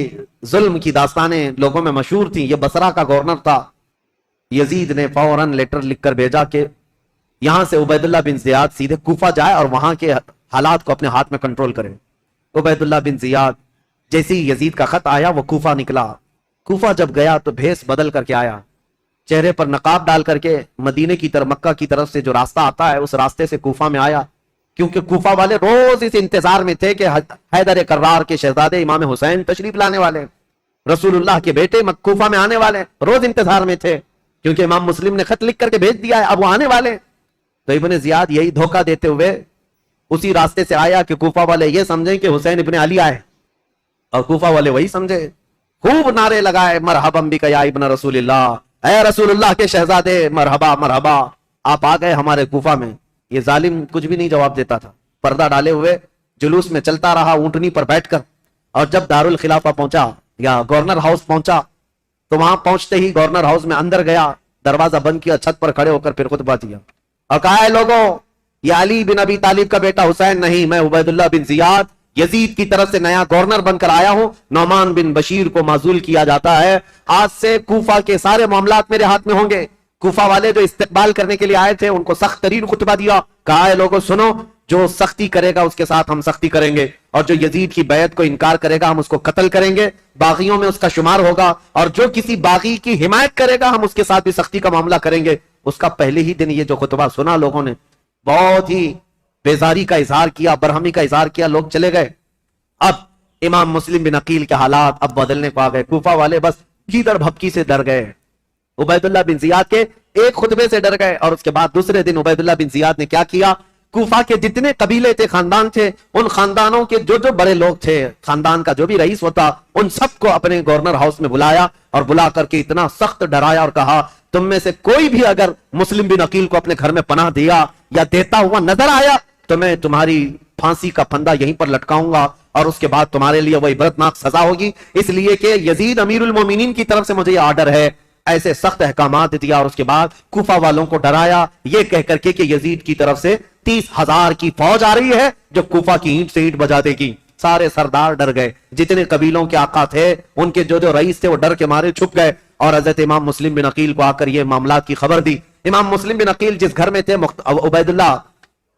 ظلم کی داستانیں لوگوں میں مشہور تھیں. یہ بصرہ کا گورنر تھا. یزید نے فوراً لیٹر لکھ کر بھیجا کہ یہاں سے عبید اللہ بن زیاد سیدھے کوفہ جائے اور وہاں کے حالات کو اپنے ہاتھ میں کنٹرول کرے. عبید اللہ بن زیاد جیسے ہی یزید کا خط آیا وہ کوفہ نکلا. کوفہ جب گیا تو بھیس بدل کر کے آیا، چہرے پر نقاب ڈال کر کے مدینے کی طرف، مکہ کی طرف سے جو راستہ آتا ہے اس راستے سے کوفہ میں آیا. کیونکہ کوفہ والے روز اس انتظار میں تھے کہ حیدر کرار کے شہزادے امام حسین تشریف لانے والے، رسول اللہ کے بیٹے کوفہ میں آنے والے، روز انتظار میں تھے کیونکہ امام مسلم نے خط لکھ کر کے بھیج دیا ہے اب وہ آنے والے۔ تو ابن زیاد یہی دھوکہ دیتے ہوئے اسی راستے سے آیا کہ کوفہ والے یہ سمجھیں کہ حسین ابن علی آئے، اور کوفہ والے وہی سمجھے، خوب نعرے لگائے مرحبا بک یا ابن رسول اللہ، اے رسول اللہ کے شہزادے مرحبا مرحبا، آپ آ گئے ہمارے کوفہ میں۔ یہ ظالم کچھ بھی نہیں جواب دیتا تھا، پردہ ڈالے ہوئے جلوس میں چلتا رہا اونٹنی پر بیٹھ کر، اور جب دارالخلافہ پہنچا یا گورنر ہاؤس پہنچا تو وہاں پہنچتے ہی گورنر ہاؤس میں اندر گیا، دروازہ بند کیا، چھت پر کھڑے ہو کر پھر خطبہ دیا اور کہا ہے لوگوں، یہ علی بن ابی طالب کا بیٹا حسین نہیں، میں عبید اللہ بن زیاد یزید کی طرف سے نیا گورنر بن کر آیا ہوں، نعمان بن بشیر کو معزول کیا جاتا ہے، آج سے کوفہ کے سارے معاملات میرے ہاتھ میں ہوں گے۔ کوفہ والے جو استقبال کرنے کے لیے آئے تھے ان کو سخت ترین خطبہ دیا، کہا ہے لوگوں سنو، جو سختی کرے گا اس کے ساتھ ہم سختی کریں گے، اور جو یزید کی بیعت کو انکار کرے گا ہم اس کو قتل کریں گے، باغیوں میں اس کا شمار ہوگا، اور جو کسی باغی کی حمایت کرے گا ہم اس کے ساتھ بھی سختی کا معاملہ کریں گے۔ اس کا پہلے ہی دن یہ جو خطبہ سنا لوگوں نے بہت ہی بیزاری کا اظہار کیا، برہمی کا اظہار کیا، لوگ چلے گئے۔ اب امام مسلم بن عقیل کے حالات اب بدلنے کو آ گئے، کوفہ والے بس گیدڑ بھپکی سے ڈر گئے، عبید اللہ بن زیاد کے ایک خطبے سے ڈر گئے، اور اس کے بعد دوسرے دن عبید اللہ بن زیاد نے کیا کیا، کوفہ کے جتنے قبیلے تھے، خاندان تھے، ان خاندانوں کے جو جو بڑے لوگ تھے، خاندان کا جو بھی رئیس ہوتا، ان سب کو اپنے گورنر ہاؤس میں بلایا، اور بلا کر کے اتنا سخت ڈرایا اور کہا تم میں سے کوئی بھی اگر مسلم بن عقیل کو اپنے گھر میں پناہ دیا یا دیتا ہوا نظر آیا تو میں تمہاری پھانسی کا پھندا یہیں پر لٹکاؤں گا، اور اس کے بعد تمہارے لیے وہ عبرتناک سزا ہوگی، اس لیے کہ یزید امیر المومنین کی طرف سے مجھے یہ آرڈر ہے۔ ایسے سخت احکامات دیا، اور اس کے بعد کوفہ والوں کو ڈرایا یہ کہہ کر کے کہ یزید کی طرف سے 30,000 کی فوج آ رہی ہے جو کوفہ کی اینٹ سے اینٹ بجا دے گی۔ سارے سردار ڈر گئے، جتنے قبیلوں کے آقا تھے ان کے جو رئیس تھے وہ ڈر کے مارے چھپ گئے، اور حضرت امام مسلم بن عقیل کو آ کر یہ معاملات کی خبر دی۔ امام مسلم بن عقیل جس گھر میں تھے، عبید اللہ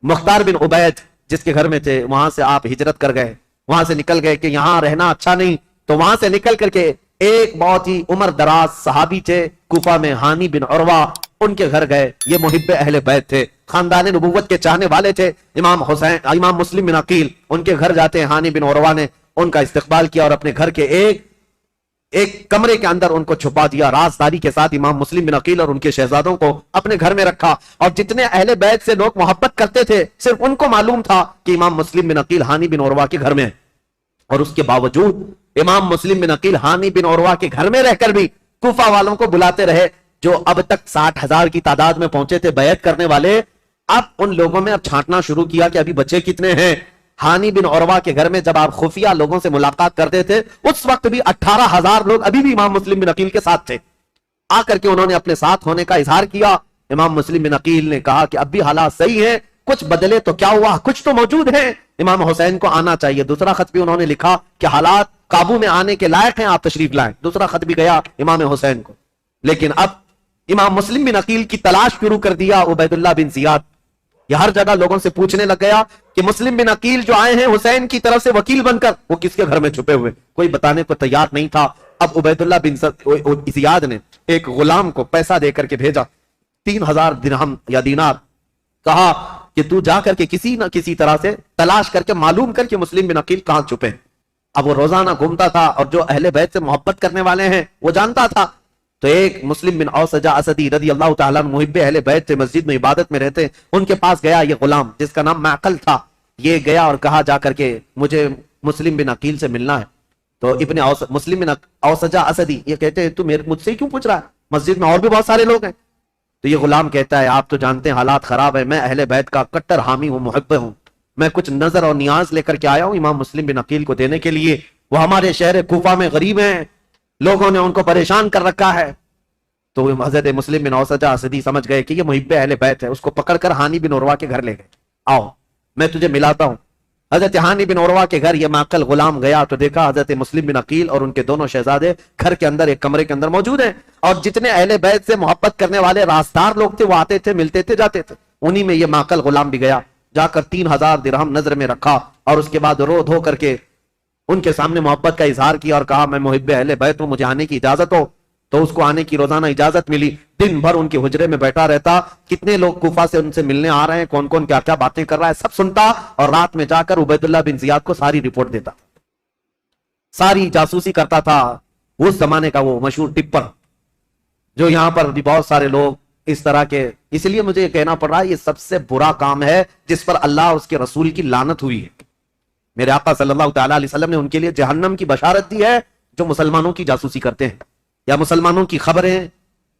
مختار بن عبید جس کے گھر میں تھے، وہاں سے آپ ہجرت کر گئے، وہاں سے نکل گئے کہ یہاں رہنا اچھا نہیں، تو وہاں سے نکل کر کے ایک بہت ہی عمر دراز صحابی تھے کوفہ میں، ہانی بن عروہ، ان کے گھر گئے۔ یہ محب اہل بیت تھے، خاندان نبوت کے چاہنے والے تھے۔ امام مسلم بن عقیل ان کے گھر جاتے ہیں، ہانی بن عروہ نے ان کا استقبال کیا اور اپنے گھر کے ایک کمرے کے اندر ان کو چھپا دیا، رازداری کے ساتھ امام مسلم بن عقیل اور ان کے شہزادوں کو اپنے گھر میں رکھا، اور جتنے اہل بیت سے لوگ محبت کرتے تھے صرف ان کو معلوم تھا کہ امام مسلم بن عقیل ہانی بن عروہ کے گھر میں ہے، اور اس کے باوجود امام مسلم بن عقیل ہانی بن عروہ کے گھر میں رہ کر بھی کوفہ والوں کو بلاتے رہے، جو اب تک 60,000 کی تعداد میں پہنچے تھے بیعت کرنے والے۔ اب ان لوگوں میں اب چھانٹنا شروع کیا کہ ابھی بچے کتنے ہیں۔ ہانی بن عروہ کے گھر میں جب آپ خفیہ لوگوں سے ملاقات کرتے تھے اس وقت بھی 18,000 لوگ ابھی بھی امام مسلم بن عقیل کے ساتھ تھے۔ آ کر کے انہوں نے اپنے ساتھ ہونے کا اظہار کیا۔ امام مسلم بن عقیل نے کہا کہ اب بھی حالات صحیح ہیں، کچھ بدلے تو کیا ہوا، کچھ تو موجود ہیں، امام حسین کو آنا چاہیے۔ دوسرا خط بھی انہوں نے لکھا کہ حالات قابو میں آنے کے لائق ہیں، آپ تشریف لائیں۔ دوسرا خط بھی گیا امام حسین کو، لیکن اب امام مسلم بن عقیل کی تلاش شروع کر دیا عبید اللہ بن زیاد۔ یہ ہر جگہ لوگوں سے پوچھنے لگ گیا کہ مسلم بن عقیل جو آئے ہیں حسین کی طرف سے وکیل بن کر، وہ کس کے گھر میں چھپے ہوئے، کوئی بتانے کو تیار نہیں تھا۔ اب عبید اللہ بن زیاد نے ایک غلام کو پیسہ دے کر کے بھیجا، 3,000 درہم یا دینار، کہا کہ تو جا کر کے کسی نہ کسی طرح سے تلاش کر کے معلوم کر کے مسلم بن عقیل کہاں چھپے۔ اب وہ روزانہ گھومتا تھا اور جو اہل بیت سے محبت کرنے والے ہیں وہ جانتا تھا۔ تو ایک مسلم بن اوسجہ اسدی رضی اللہ تعالیٰ عنہ، محب اہل بیت تھے، مسجد میں عبادت میں رہتے، ان کے پاس گیا یہ غلام جس کا نام معقل تھا۔ یہ گیا اور کہا جا کر کے مجھے مسلم بن عقیل سے ملنا ہے۔ تو مسلم بن اوسجہ اسدی یہ کہتے ہیں تو مجھ سے کیوں پوچھ رہا ہے، مسجد میں اور بھی بہت سارے لوگ ہیں۔ تو یہ غلام کہتا ہے آپ تو جانتے ہیں حالات خراب ہے، میں اہل بیت کا کٹر حامی ہوں، محب ہوں، میں کچھ نظر اور نیاز لے کر کے آیا ہوں امام مسلم بن عقیل کو دینے کے لیے، وہ ہمارے شہر کوفہ میں غریب ہیں، لوگوں نے ان کو پریشان کر رکھا ہے۔ تو حضرت مسلم بن اوسجہ اسدی سمجھ گئے کہ یہ محب اہل بیت ہے، اس کو پکڑ کر ہانی بن عروہ کے گھر لے گئے، آؤ میں تجھے ملاتا ہوں۔ حضرت ہانی بن عروہ کے گھر یہ معقل غلام گیا تو دیکھا حضرت مسلم بن عقیل اور ان کے دونوں شہزادے گھر کے اندر ایک کمرے کے اندر موجود ہیں، اور جتنے اہل بیت سے محبت کرنے والے رازدار لوگ تھے وہ آتے تھے، ملتے تھے، جاتے تھے۔ انہی میں یہ معقل غلام بھی گیا، جا کر 3,000 درہم نظر میں رکھا، اور اس کے بعد رو دھو کر کے ان کے سامنے محبت کا اظہار کیا اور کہا میں محب اہل بیت ہوں، مجھے آنے کی اجازت ہو۔ تو اس کو آنے کی روزانہ اجازت ملی، دن بھر ان کے حجرے میں بیٹھا رہتا، کتنے لوگ کوفہ سے ان سے ملنے آ رہے ہیں، کون کون کیا کیا باتیں کر رہا ہے، سب سنتا، اور رات میں جا کر عبید اللہ بن زیاد کو ساری رپورٹ دیتا، ساری جاسوسی کرتا تھا۔ اس زمانے کا وہ مشہور ٹپر، جو یہاں پر بھی بہت سارے لوگ اس طرح کے، اس لیے مجھے یہ کہنا پڑ رہا ہے، یہ سب سے برا کام ہے جس پر اللہ اور اس کے رسول کی لعنت ہوئی ہے۔ میرے آقا صلی اللہ تعالیٰ علیہ وسلم نے ان کے لیے جہنم کی بشارت دی ہے، جو مسلمانوں کی جاسوسی کرتے ہیں یا مسلمانوں کی خبریں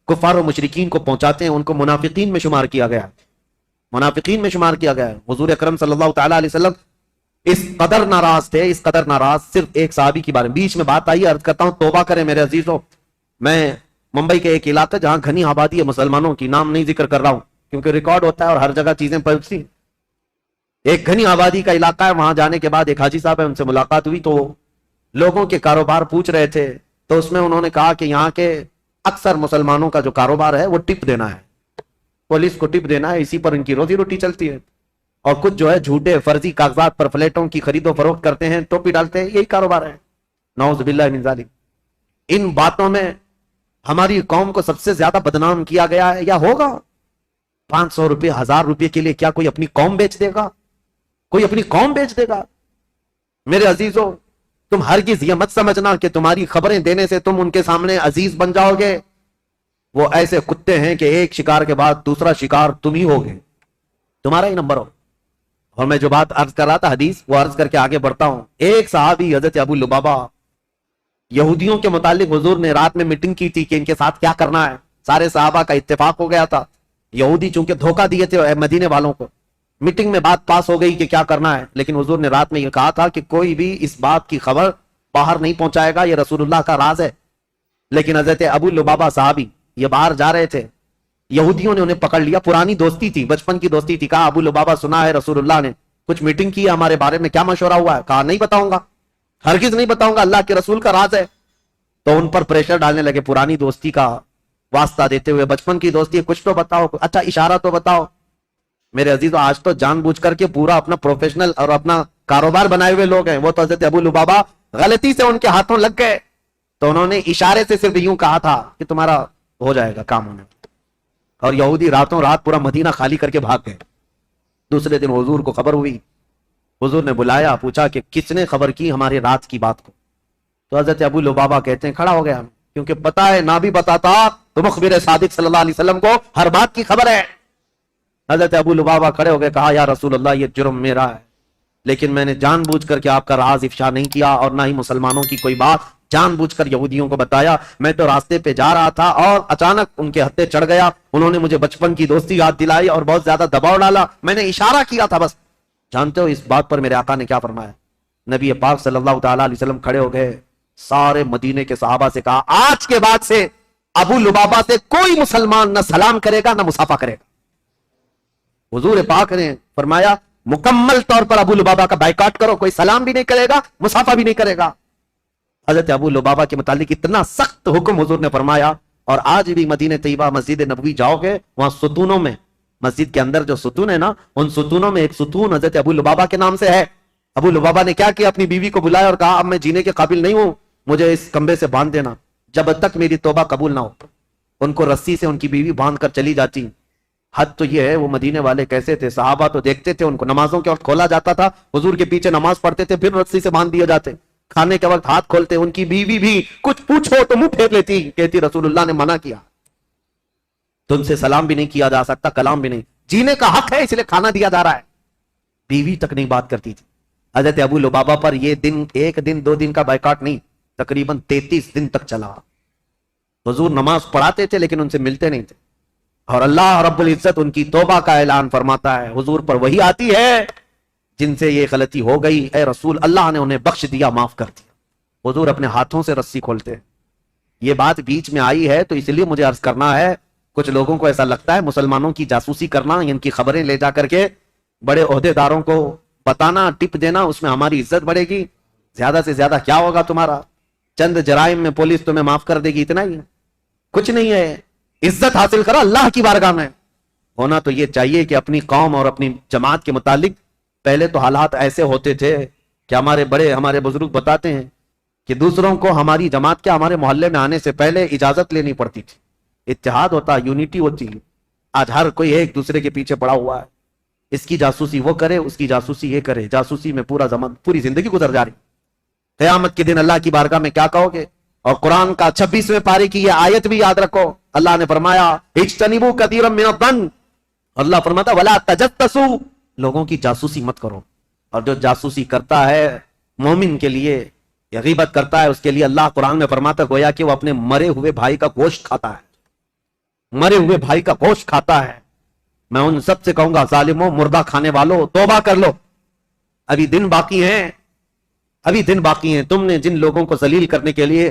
کفار و مشرکین کو پہنچاتے ہیں، ان کو منافقین میں شمار کیا گیا، منافقین میں شمار کیا گیا ہے۔ حضور اکرم صلی اللہ تعالیٰ علیہ وسلم اس قدر ناراض تھے، اس قدر ناراض، صرف ایک صحابی کے بارے میں بیچ میں بات آئی، عرض کرتا ہوں توبہ کریں میرے عزیزوں، میں ممبئی کے ایک علاقہ جہاں گھنی آبادی ہے مسلمانوں کی، نام نہیں ذکر کر رہا ہوں کیونکہ ریکارڈ ہوتا ہے اور ہر جگہ چیزیں پہنچتی ہیں، ایک گھنی آبادی کا علاقہ ہے، وہاں جانے کے بعد ایک حاجی صاحب ہے، ان سے ملاقات ہوئی تو لوگوں کے کاروبار پوچھ رہے تھے، تو اس میں انہوں نے کہا کہ یہاں کے اکثر مسلمانوں کا جو کاروبار ہے وہ ٹپ دینا ہے، پولیس کو ٹپ دینا ہے، اسی پر ان کی روزی روٹی چلتی ہے، اور کچھ جو ہے جھوٹے فرضی کاغذات پر فلیٹوں کی خرید و فروخت کرتے ہیں، ٹوپی ڈالتے ہیں، یہی کاروبار ہے، نعوذ باللہ من ذالک۔ ان باتوں میں ہماری قوم کو سب سے زیادہ بدنام کیا گیا ہے، یا ہوگا 500 روپے 1000 روپے کے لیے کیا کوئی اپنی قوم بیچ دے گا؟ کوئی اپنی قوم بیچ دے گا؟ میرے عزیزوں، تم ہرگز یہ مت سمجھنا کہ تمہاری خبریں دینے سے تم ان کے سامنے عزیز بن جاؤ گے، وہ ایسے کتے ہیں کہ ایک شکار کے بعد دوسرا شکار تم ہی ہوگے، تمہارا ہی نمبر ہو۔ اور میں جو بات عرض کر رہا تھا حدیث، وہ عرض کر کے آگے بڑھتا ہوں۔ ایک صحابی حضرت ابو لبابہ، یہودیوں کے متعلق حضور نے رات میں میٹنگ کی تھی کہ ان کے ساتھ کیا کرنا ہے، سارے صحابہ کا اتفاق ہو گیا تھا، یہودی چونکہ دھوکہ دیے تھے مدینے والوں کو، میٹنگ میں بات پاس ہو گئی کہ کیا کرنا ہے، لیکن حضور نے رات میں یہ کہا تھا کہ کوئی بھی اس بات کی خبر باہر نہیں پہنچائے گا، یہ رسول اللہ کا راز ہے۔ لیکن حضرت ابو لبابہ صحابی یہ باہر جا رہے تھے، یہودیوں نے انہیں پکڑ لیا، پرانی دوستی تھی، بچپن کی دوستی تھی، کہا ابو لبابہ سنا ہے رسول اللہ نے کچھ میٹنگ کی ہے ہمارے بارے میں، کیا مشورہ ہوا ہے؟ کہا نہیں بتاؤں گا، ہرگز نہیں بتاؤں گا، اللہ کے رسول کا راز ہے۔ تو ان پر پریشر ڈالنے لگے، پرانی دوستی کا واسطہ دیتے ہوئے، بچپن کی دوستی ہے، کچھ تو بتاؤ، اچھا اشارہ تو بتاؤ۔ میرے عزیزو، آج تو جان بوجھ کر کے پورا اپنا پروفیشنل اور اپنا کاروبار بنائے ہوئے لوگ ہیں، وہ تو حضرت ابو لبابہ غلطی سے ان کے ہاتھوں لگ گئے، تو انہوں نے اشارے سے صرف یوں کہا تھا کہ تمہارا ہو جائے گا کام ہونے، اور یہودی راتوں رات پورا مدینہ خالی کر کے بھاگ گئے۔ دوسرے دن حضور کو خبر ہوئی، حضور نے بلایا، پوچھا کہ کس نے خبر کی ہمارے رات کی بات کو؟ تو حضرت ابو لبابہ کہتے ہیں کھڑا ہو گیا، کیونکہ پتا ہے نہ بھی بتاتا تو مخبر صادق صلی اللہ علیہ وسلم کو ہر بات کی خبر ہے۔ حضرت ابو لبابہ کھڑے ہو گئے، کہا یا رسول اللہ یہ جرم میرا ہے، لیکن میں نے جان بوجھ کر کے آپ کا راز افشا نہیں کیا، اور نہ ہی مسلمانوں کی کوئی بات جان بوجھ کر یہودیوں کو بتایا، میں تو راستے پہ جا رہا تھا اور اچانک ان کے ہتھے چڑھ گیا، انہوں نے مجھے بچپن کی دوستی یاد دلائی اور بہت زیادہ دباؤ ڈالا، میں نے اشارہ کیا تھا بس۔ جانتے ہو اس بات پر میرے آقا نے کیا فرمایا؟ نبی پاک صلی اللہ تعالیٰ علیہ وسلم کھڑے ہو گئے، سارے مدینے کے صحابہ سے کہا آج کے بعد سے ابو لبابہ سے کوئی مسلمان نہ سلام کرے گا نہ مصافحہ کرے گا۔ حضور پاک نے فرمایا مکمل طور پر ابو لبابہ کا بائیکاٹ کرو، کوئی سلام بھی نہیں کرے گا، مصافحہ بھی نہیں کرے گا۔ حضرت ابو لبابہ کے متعلق اتنا سخت حکم حضور نے فرمایا، اور آج بھی مدینہ طیبہ مسجد نبوی جاؤ گے، وہاں ستونوں میں، مسجد کے اندر جو ستون ہے نا، ان ستونوں میں ایک ستون حضرت ابو لبابہ کے نام سے ہے۔ ابو لبابہ نے کیا کیا؟ اپنی بیوی کو بلایا اور کہا اب میں جینے کے قابل نہیں ہوں، مجھے اس کمبے سے باندھ دینا جب تک میری توبہ قبول نہ ہو۔ ان کو رسی سے ان کی بیوی باندھ کر چلی جاتی۔ حد تو یہ ہے وہ مدینے والے کیسے تھے، صحابہ تو دیکھتے تھے ان کو نمازوں کے وقت کھولا جاتا تھا، حضور کے پیچھے نماز پڑھتے تھے، پھر رسی سے باندھ دیے جاتے، کھانے کے وقت ہاتھ کھولتے، ان کی بیوی بھی کچھ پوچھو تو منہ پھیر لیتی، کہتی رسول اللہ نے منع کیا، تم سے سلام بھی نہیں کیا جا سکتا، کلام بھی نہیں، جینے کا حق ہے اس لیے کھانا دیا جا رہا ہے۔ بیوی تک نہیں بات کرتی تھی۔ حضرت ابو لبابہ پر یہ دن ایک دن دو دن کا بائیکاٹ نہیں، تقریباً 33 دن تک چلا۔ حضور نماز پڑھاتے تھے لیکن ان سے ملتے نہیں تھے، اور اللہ رب العزت ان کی توبہ کا اعلان فرماتا ہے، حضور پر وہی آتی ہے جن سے یہ غلطی ہو گئی، اے رسول اللہ نے انہیں بخش دیا، معاف کر دیا۔ حضور اپنے ہاتھوں سے رسی کھولتے ہیں۔ یہ بات بیچ میں آئی ہے تو اس لیے مجھے عرض کرنا ہے، کچھ لوگوں کو ایسا لگتا ہے مسلمانوں کی جاسوسی کرنا، ان کی خبریں لے جا کر کے بڑے عہدے داروں کو بتانا، ٹپ دینا، اس میں ہماری عزت بڑھے گی، زیادہ سے زیادہ کیا ہوگا تمہارا؟ چند جرائم میں پولیس تمہیں معاف کر دے گی، اتنا ہی ہے، کچھ نہیں ہے۔ عزت حاصل کرو اللہ کی بارگاہ میں۔ ہونا تو یہ چاہیے کہ اپنی قوم اور اپنی جماعت کے متعلق پہلے تو حالات ایسے ہوتے تھے کہ ہمارے بڑے، ہمارے بزرگ بتاتے ہیں کہ دوسروں کو ہماری جماعت کے ہمارے محلے میں آنے سے پہلے اجازت لینی پڑتی تھی، اتحاد ہوتا، یونٹی ہوتی. آج ہر کوئی ایک دوسرے کے پیچھے پڑا ہوا ہے، اس کی جاسوسی وہ کرے، اس کی جاسوسی یہ کرے، جاسوسی میں پوری زندگی گزر جا رہی. قیامت کے دن اللہ کی بارگاہ میں کیا کہو گے؟ اور قرآن کا 26ویں پارے کی یہ آیت بھی یاد رکھو. اللہ نے فرمایا اجتنبوا کثیرا من الظن، اللہ فرماتا ولا تجسسوا، لوگوں کی جاسوسی مت کرو. اور جو جاسوسی کرتا ہے مومن کے لیے یا غیبت کرتا ہے اس کے لیے اللہ قرآن میں فرماتا گویا کہ وہ اپنے مرے ہوئے بھائی کا گوشت کھاتا ہے، مرے ہوئے بھائی کا گوشت کھاتا ہے. میں ان سب سے کہوں گا ظالموں، مردہ کھانے والوں، توبہ کر لو، ابھی دن باقی ہیں، ابھی دن باقی ہیں. تم نے جن لوگوں کو ذلیل کرنے کے لیے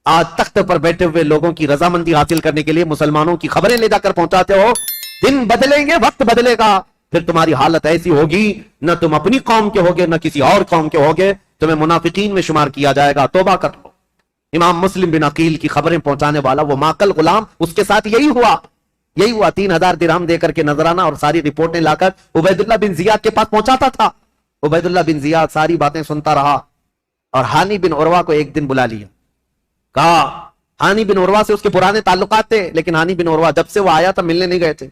آج تخت پر بیٹھے ہوئے لوگوں کی رضامندی حاصل کرنے کے لیے مسلمانوں کی خبریں لے جا کر پہنچاتے ہو، دن بدلیں گے، وقت بدلے گا، پھر تمہاری حالت ایسی ہوگی نہ تم اپنی قوم کے ہوگے نہ کسی اور قوم کے ہوگے، تمہیں منافقین میں شمار کیا جائے گا. توبہ کر لو. امام مسلم بن عقیل کی خبریں پہنچانے والا وہ ماقل غلام، اس کے ساتھ یہی ہوا 3000 درہم دے کر کے نذرانہ اور ساری رپورٹیں لا کر عبید اللہ بن زیاد کے پاس پہنچاتا تھا. عبید اللہ بن زیاد ساری باتیں سنتا رہا اور ہانی بن عروہ کو ایک دن بلا لیا. کہا ہانی بن عروہ سے اس کے پرانے تعلقات تھے، لیکن ہانی بن عروہ جب سے وہ آیا تھا ملنے نہیں گئے تھے.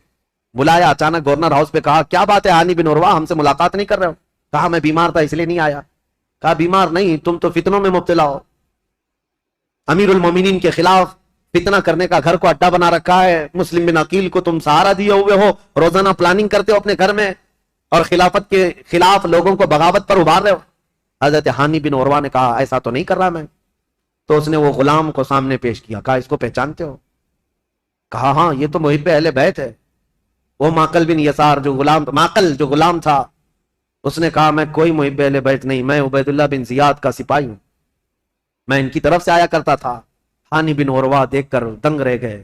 بلایا اچانک گورنر ہاؤس پہ، کہا کیا بات ہے ہانی بن عروہ، ہم سے ملاقات نہیں کر رہے ہو؟ کہا میں بیمار تھا اس لیے نہیں آیا. کہا بیمار نہیں، تم تو فتنوں میں مبتلا ہو، امیر المومنین کے خلاف فتنہ کرنے کا گھر کو اڈا بنا رکھا ہے، مسلم بن عقیل کو تم سہارا دیے ہوئے ہو، روزانہ پلاننگ کرتے ہو اپنے گھر میں اور خلافت کے خلاف لوگوں کو بغاوت پر ابھار رہے ہو. حضرت ہانی بن عروہ نے کہا ایسا تو نہیں کر رہا میں. تو اس نے وہ غلام کو سامنے پیش کیا، کہا اس کو پہچانتے ہو؟ کہا ہاں یہ تو محب اہل بیت ہے. وہ ماقل بن یسار جو غلام تھا، اس نے کہا میں کوئی محب اہل بیت نہیں، میں عبید اللہ بن زیاد کا سپاہی ہوں، میں ان کی طرف سے آیا کرتا تھا. ہانی بن عروہ دیکھ کر دنگ رہ گئے.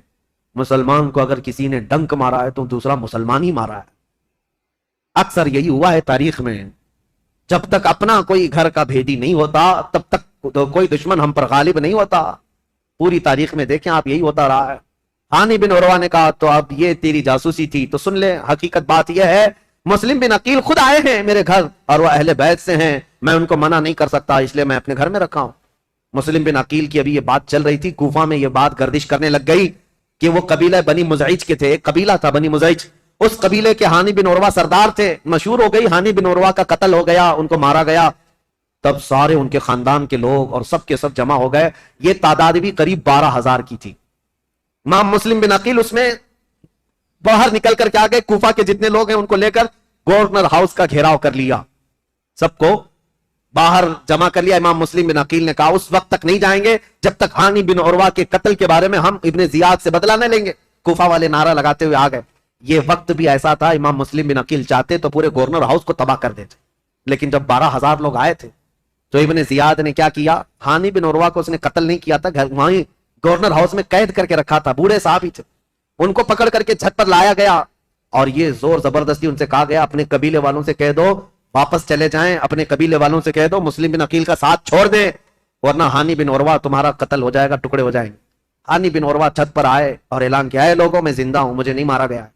مسلمان کو اگر کسی نے ڈنک مارا ہے تو دوسرا مسلمان ہی مارا ہے. اکثر یہی ہوا ہے تاریخ میں، جب تک اپنا کوئی گھر کا بھیدی نہیں ہوتا تب تک کوئی دشمن ہم پر غالب نہیں ہوتا. پوری تاریخ میں دیکھیں آپ، یہی ہوتا رہا ہے. ہانی بن عروہ نے کہا تو اب یہ تیری جاسوسی تھی تو سن لے، حقیقت بات یہ ہے مسلم بن عقیل خود آئے ہیں میرے گھر اور وہ اہل بیت سے ہیں، میں ان کو منع نہیں کر سکتا اس لیے میں اپنے گھر میں رکھا ہوں. مسلم بن عقیل کی ابھی یہ بات چل رہی تھی، کوفہ میں یہ بات گردش کرنے لگ گئی کہ وہ قبیلہ بنی مزعج کے تھے، ایک قبیلہ تھا بنی مزعج، اس قبیلے کے ہانی بن عروہ سردار تھے. مشہور ہو گئی ہانی بن عروہ کا قتل ہو گیا، ان کو مارا گیا. تب سارے ان کے خاندان کے لوگ اور سب کے سب جمع ہو گئے. یہ تعداد بھی قریب 12,000 کی تھی. امام مسلم بن عقیل اس میں باہر نکل کر کے آ گئے، کوفہ کے جتنے لوگ ہیں ان کو لے کر گورنر ہاؤس کا گھیراؤ کر لیا، سب کو باہر جمع کر لیا. امام مسلم بن عقیل نے کہا اس وقت تک نہیں جائیں گے جب تک ہانی بن عروہ کے قتل کے بارے میں ہم ابن زیاد سے بدلہ نہ لیں گے. کوفہ والے نعرہ لگاتے ہوئے آ گئے. یہ وقت بھی ایسا تھا امام مسلم بن عقیل چاہتے تو پورے گورنر ہاؤس کو تباہ کر دیتے، لیکن جب 12,000 لوگ آئے تھے تو ابن زیاد نے کیا کیا، ہانی بن عروہ کو اس نے قتل نہیں کیا تھا، وہیں گورنر ہاؤس میں قید کر کے رکھا تھا. بوڑھے صاحب ہی تھے، ان کو پکڑ کر کے چھت پر لایا گیا اور یہ زور زبردستی ان سے کہا گیا اپنے قبیلے والوں سے کہہ دو واپس چلے جائیں، اپنے قبیلے والوں سے کہہ دو مسلم بن عقیل کا ساتھ چھوڑ دیں ورنہ ہانی بن عروہ تمہارا قتل ہو جائے گا، ٹکڑے ہو جائیں گے. ہانی بن عروہ چھت پر آئے اور اعلان کیا ہے لوگوں میں زندہ ہوں، مجھے نہیں مارا گیا ہے،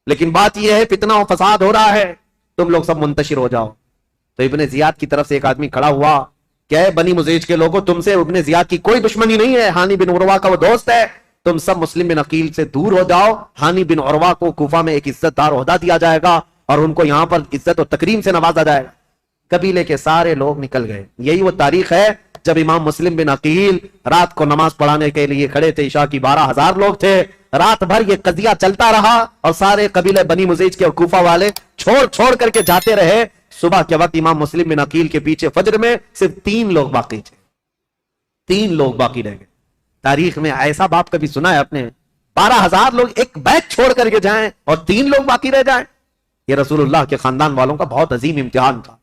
لیکن بات یہ ہے فتنہ و فساد ہو رہا ہے، تم لوگ سب منتشر ہو جاؤ. تو ابن زیاد کی طرف سے ایک آدمی کھڑا ہوا کہ اے بنی مزعج کے لوگوں، تم سے ابن زیاد کی کوئی دشمنی نہیں ہے، ہانی بن عروہ کا وہ دوست ہے، تم سب مسلم بن عقیل سے دور ہو جاؤ. ہانی بن عروہ کو کوفہ میں ایک عزت دار عہدہ دیا جائے گا اور ان کو یہاں پر عزت و تکریم سے نوازا جائے گا. قبیلے کے سارے لوگ نکل گئے. یہی وہ تاریخ ہے جب امام مسلم بن عقیل رات کو نماز پڑھانے کے لیے کھڑے تھے، عشاء کی 12,000 لوگ تھے. رات بھر یہ قضیہ چلتا رہا اور سارے قبیلے بنی مزعج کے اور کوفہ والے چھوڑ کر کے جاتے رہے. صبح کے وقت امام مسلم بن عقیل کے پیچھے فجر میں صرف 3 لوگ باقی تھے، 3 لوگ باقی رہ گئے. تاریخ میں ایسا باپ کبھی سنا ہے اپنے 12,000 لوگ ایک بیت چھوڑ کر کے جائیں اور 3 لوگ باقی رہ جائیں؟ یہ رسول اللہ کے خاندان والوں کا بہت عظیم امتحان تھا.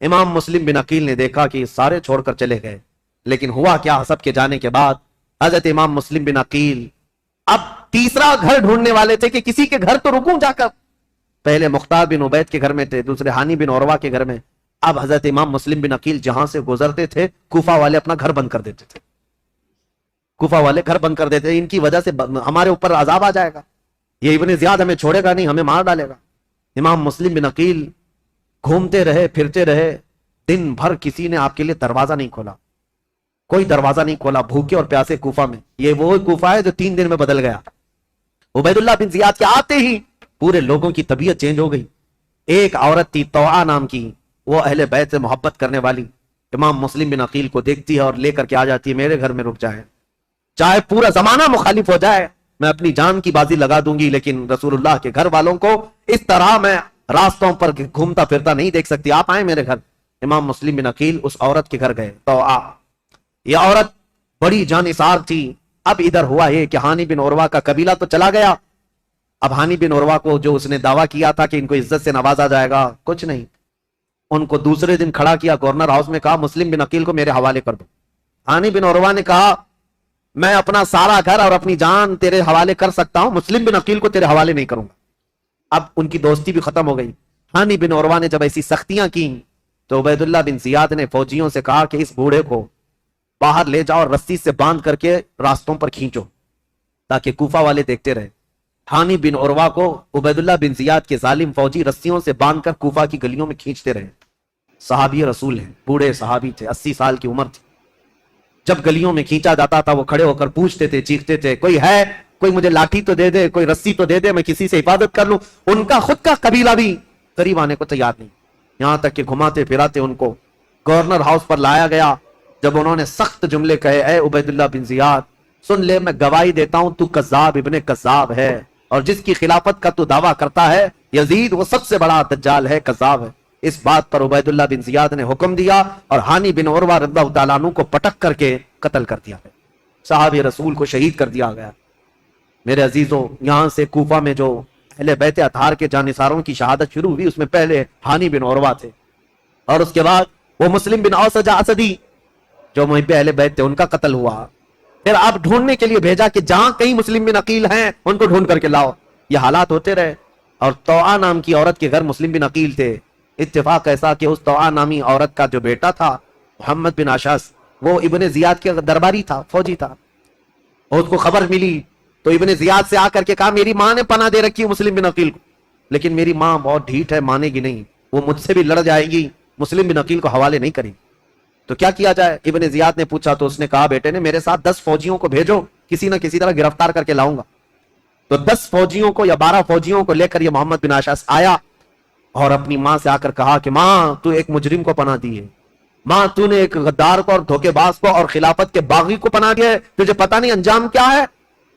امام مسلم بن عقیل نے دیکھا کہ سارے چھوڑ کر چلے گئے، لیکن ہوا کیا، سب کے جانے کے بعد حضرت امام مسلم بن عقیل اب تیسرا گھر ڈھونڈنے والے تھے کہ کسی کے گھر تو رکوں جا کر. پہلے مختار بن عبید کے گھر میں تھے، دوسرے ہانی بن عروہ کے گھر میں. اب حضرت امام مسلم بن عقیل جہاں سے گزرتے تھے کوفہ والے اپنا گھر بند کر دیتے تھے، کوفہ والے گھر بند کر دیتے، ان کی وجہ سے ہمارے اوپر عذاب آ جائے گا، یہ ابن زیاد ہمیں چھوڑے گا نہیں، ہمیں مار ڈالے گا. امام مسلم بن عقیل گھومتے رہے پھرتے رہے، دن بھر کسی نے آپ کے لیے دروازہ نہیں کھولا. کوئی دروازہ نہیں کھولا، بھوکے اور پیاسے کوفہ میں. یہ وہ کوفہ ہے جو 3 دن میں بدل گیا. عبید اللہ بن زیاد کے آتے ہی پورے لوگوں کی طبیعت چینج ہو گئی. ایک عورت تھی طوعا نام کی، وہ اہل بیت سے محبت کرنے والی، امام مسلم بن عقیل کو دیکھتی ہے اور لے کر کے آ جاتی ہے، میرے گھر میں رک جائے، چاہے پورا زمانہ مخالف ہو جائے میں اپنی جان کی بازی لگا دوں گی، لیکن رسول اللہ کے گھر والوں کو اس طرح میں راستوں پر گھومتا پھرتا نہیں دیکھ سکتی، آپ آئیں میرے گھر. امام مسلم بن عقیل اس عورت کے گھر گئے. طوعا یہ عورت بڑی جانثار تھی. اب ادھر ہوا یہ کہ ہانی بن عروہ کا قبیلہ تو چلا گیا. اب ہانی بن عروہ کو جو اس نے دعویٰ کیا تھا کہ ان کو عزت سے نوازا جائے گا، کچھ نہیں. ان کو دوسرے دن کھڑا کیا گورنر ہاؤس میں، کہا مسلم بن عقیل کو میرے حوالے کر دو. ہانی بن عروہ نے کہا میں اپنا سارا گھر اور اپنی جان تیرے حوالے کر سکتا ہوں، مسلم بن عقیل کو تیرے حوالے نہیں کروں گا. اب ان کی دوستی بھی ختم ہو گئی. ہانی بن عروہ نے جب ایسی سختیاں کی تو عبید اللہ بن زیاد نے فوجیوں سے کہا کہ اس بوڑھے کو باہر لے جاؤ اور رسی سے باندھ کر کے راستوں پر کھینچو تاکہ کوفہ والے دیکھتے رہے. ہانی بن عروہ کو عبید اللہ بن زیاد کے ظالم فوجی رسیوں سے باندھ کر کوفہ کی گلیوں میں کھینچتے رہے. صحابی رسول ہیں، بوڑھے صحابی تھے، 80 سال کی عمر تھی. جب گلیوں میں کھینچا جاتا تھا وہ کھڑے ہو کر پوچھتے تھے، چیختے تھے کوئی ہے، کوئی مجھے لاٹھی تو دے دے، کوئی رسی تو دے دے، میں کسی سے حفاظت کر لوں. ان کا خود کا قبیلہ بھی قریب آنے کو تیار نہیں، یہاں تک کہ گھماتے پھراتے ان کو گورنر ہاؤس پر لایا گیا. جب انہوں نے سخت جملے کہے، اے عبید اللہ بن زیاد سن لے، میں گواہی دیتا ہوں تو کذاب ابن کذاب ہے، اور جس کی خلافت کا تو دعویٰ کرتا ہے یزید وہ سب سے بڑا دجال ہے، کذاب ہے. اس بات پر عبید اللہ بن زیاد نے حکم دیا اور ہانی بن عروہ رضی اللہ تعالیٰ عنہ کو پٹک کر کے قتل کر دیا گیا. صحابی رسول کو شہید کر دیا گیا. میرے عزیزوں، یہاں سے کوفہ میں جو اہل بیت اطہار کے جانثاروں کی شہادت شروع ہوئی، اس میں پہلے ہانی بن عروہ تھے، اور اس کے بعد وہ مسلم بن اوسج اسدی جو محب اہل بیت تھے، ان کا قتل ہوا. پھر آپ ڈھونڈنے کے لیے بھیجا کہ جہاں کہیں مسلم بن عقیل ہیں ان کو ڈھونڈ کر کے لاؤ. یہ حالات ہوتے رہے. اور طوعا نام کی عورت کے گھر مسلم بن عقیل تھے. اتفاق ایسا کہ اس طوعا نامی عورت کا جو بیٹا تھا محمد بن اشعث، وہ ابن زیاد کے درباری تھا، فوجی تھا. اور اس کو خبر ملی تو ابن زیاد سے آ کر کے کہا میری ماں نے پناہ دے رکھی ہے مسلم بن عقیل کو، لیکن میری ماں بہت ڈھیٹ ہے، مانے گی نہیں، وہ مجھ سے بھی لڑ جائے گی، مسلم بن عقیل کو حوالے نہیں کرے گی. تو کیا کیا جائے؟ ابن زیاد نے پوچھا تو اس نے کہا بیٹے نے میرے ساتھ 10 فوجیوں کو بھیجو، کسی نہ کسی طرح گرفتار کر کے لاؤں گا. تو 10 فوجیوں کو یا 12 فوجیوں کو لے کر یہ محمد بن اشعث آیا اور اپنی ماں سے آ کر کہا کہ ماں تو ایک مجرم کو پناہ دی ہے، ماں تو نے ایک غدار کو اور دھوکے باز کو اور خلافت کے باغی کو پناہ دیا ہے، تجھے پتہ نہیں انجام کیا ہے.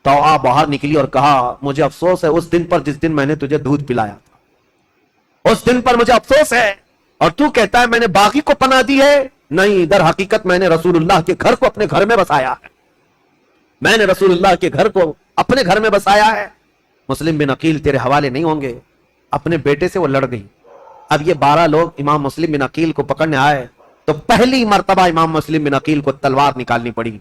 تو آپ باہر نکلی اور کہا مجھے افسوس ہے اس دن پر جس دن میں نے تجھے دودھ پلایا تھا، اس دن پر مجھے افسوس ہے، اور تو کہتا ہے میں نے باغی کو پناہ دی ہے. نہیں، در حقیقت میں نے رسول اللہ کے گھر کو اپنے گھر میں بسایا ہے، میں نے رسول اللہ کے گھر کو اپنے گھر میں بسایا ہے. مسلم بن عقیل تیرے حوالے نہیں ہوں گے. اپنے بیٹے سے وہ لڑ گئی. اب یہ 12 لوگ امام مسلم بن عقیل کو پکڑنے آئے تو پہلی مرتبہ امام مسلم بن عقیل کو تلوار نکالنی پڑی.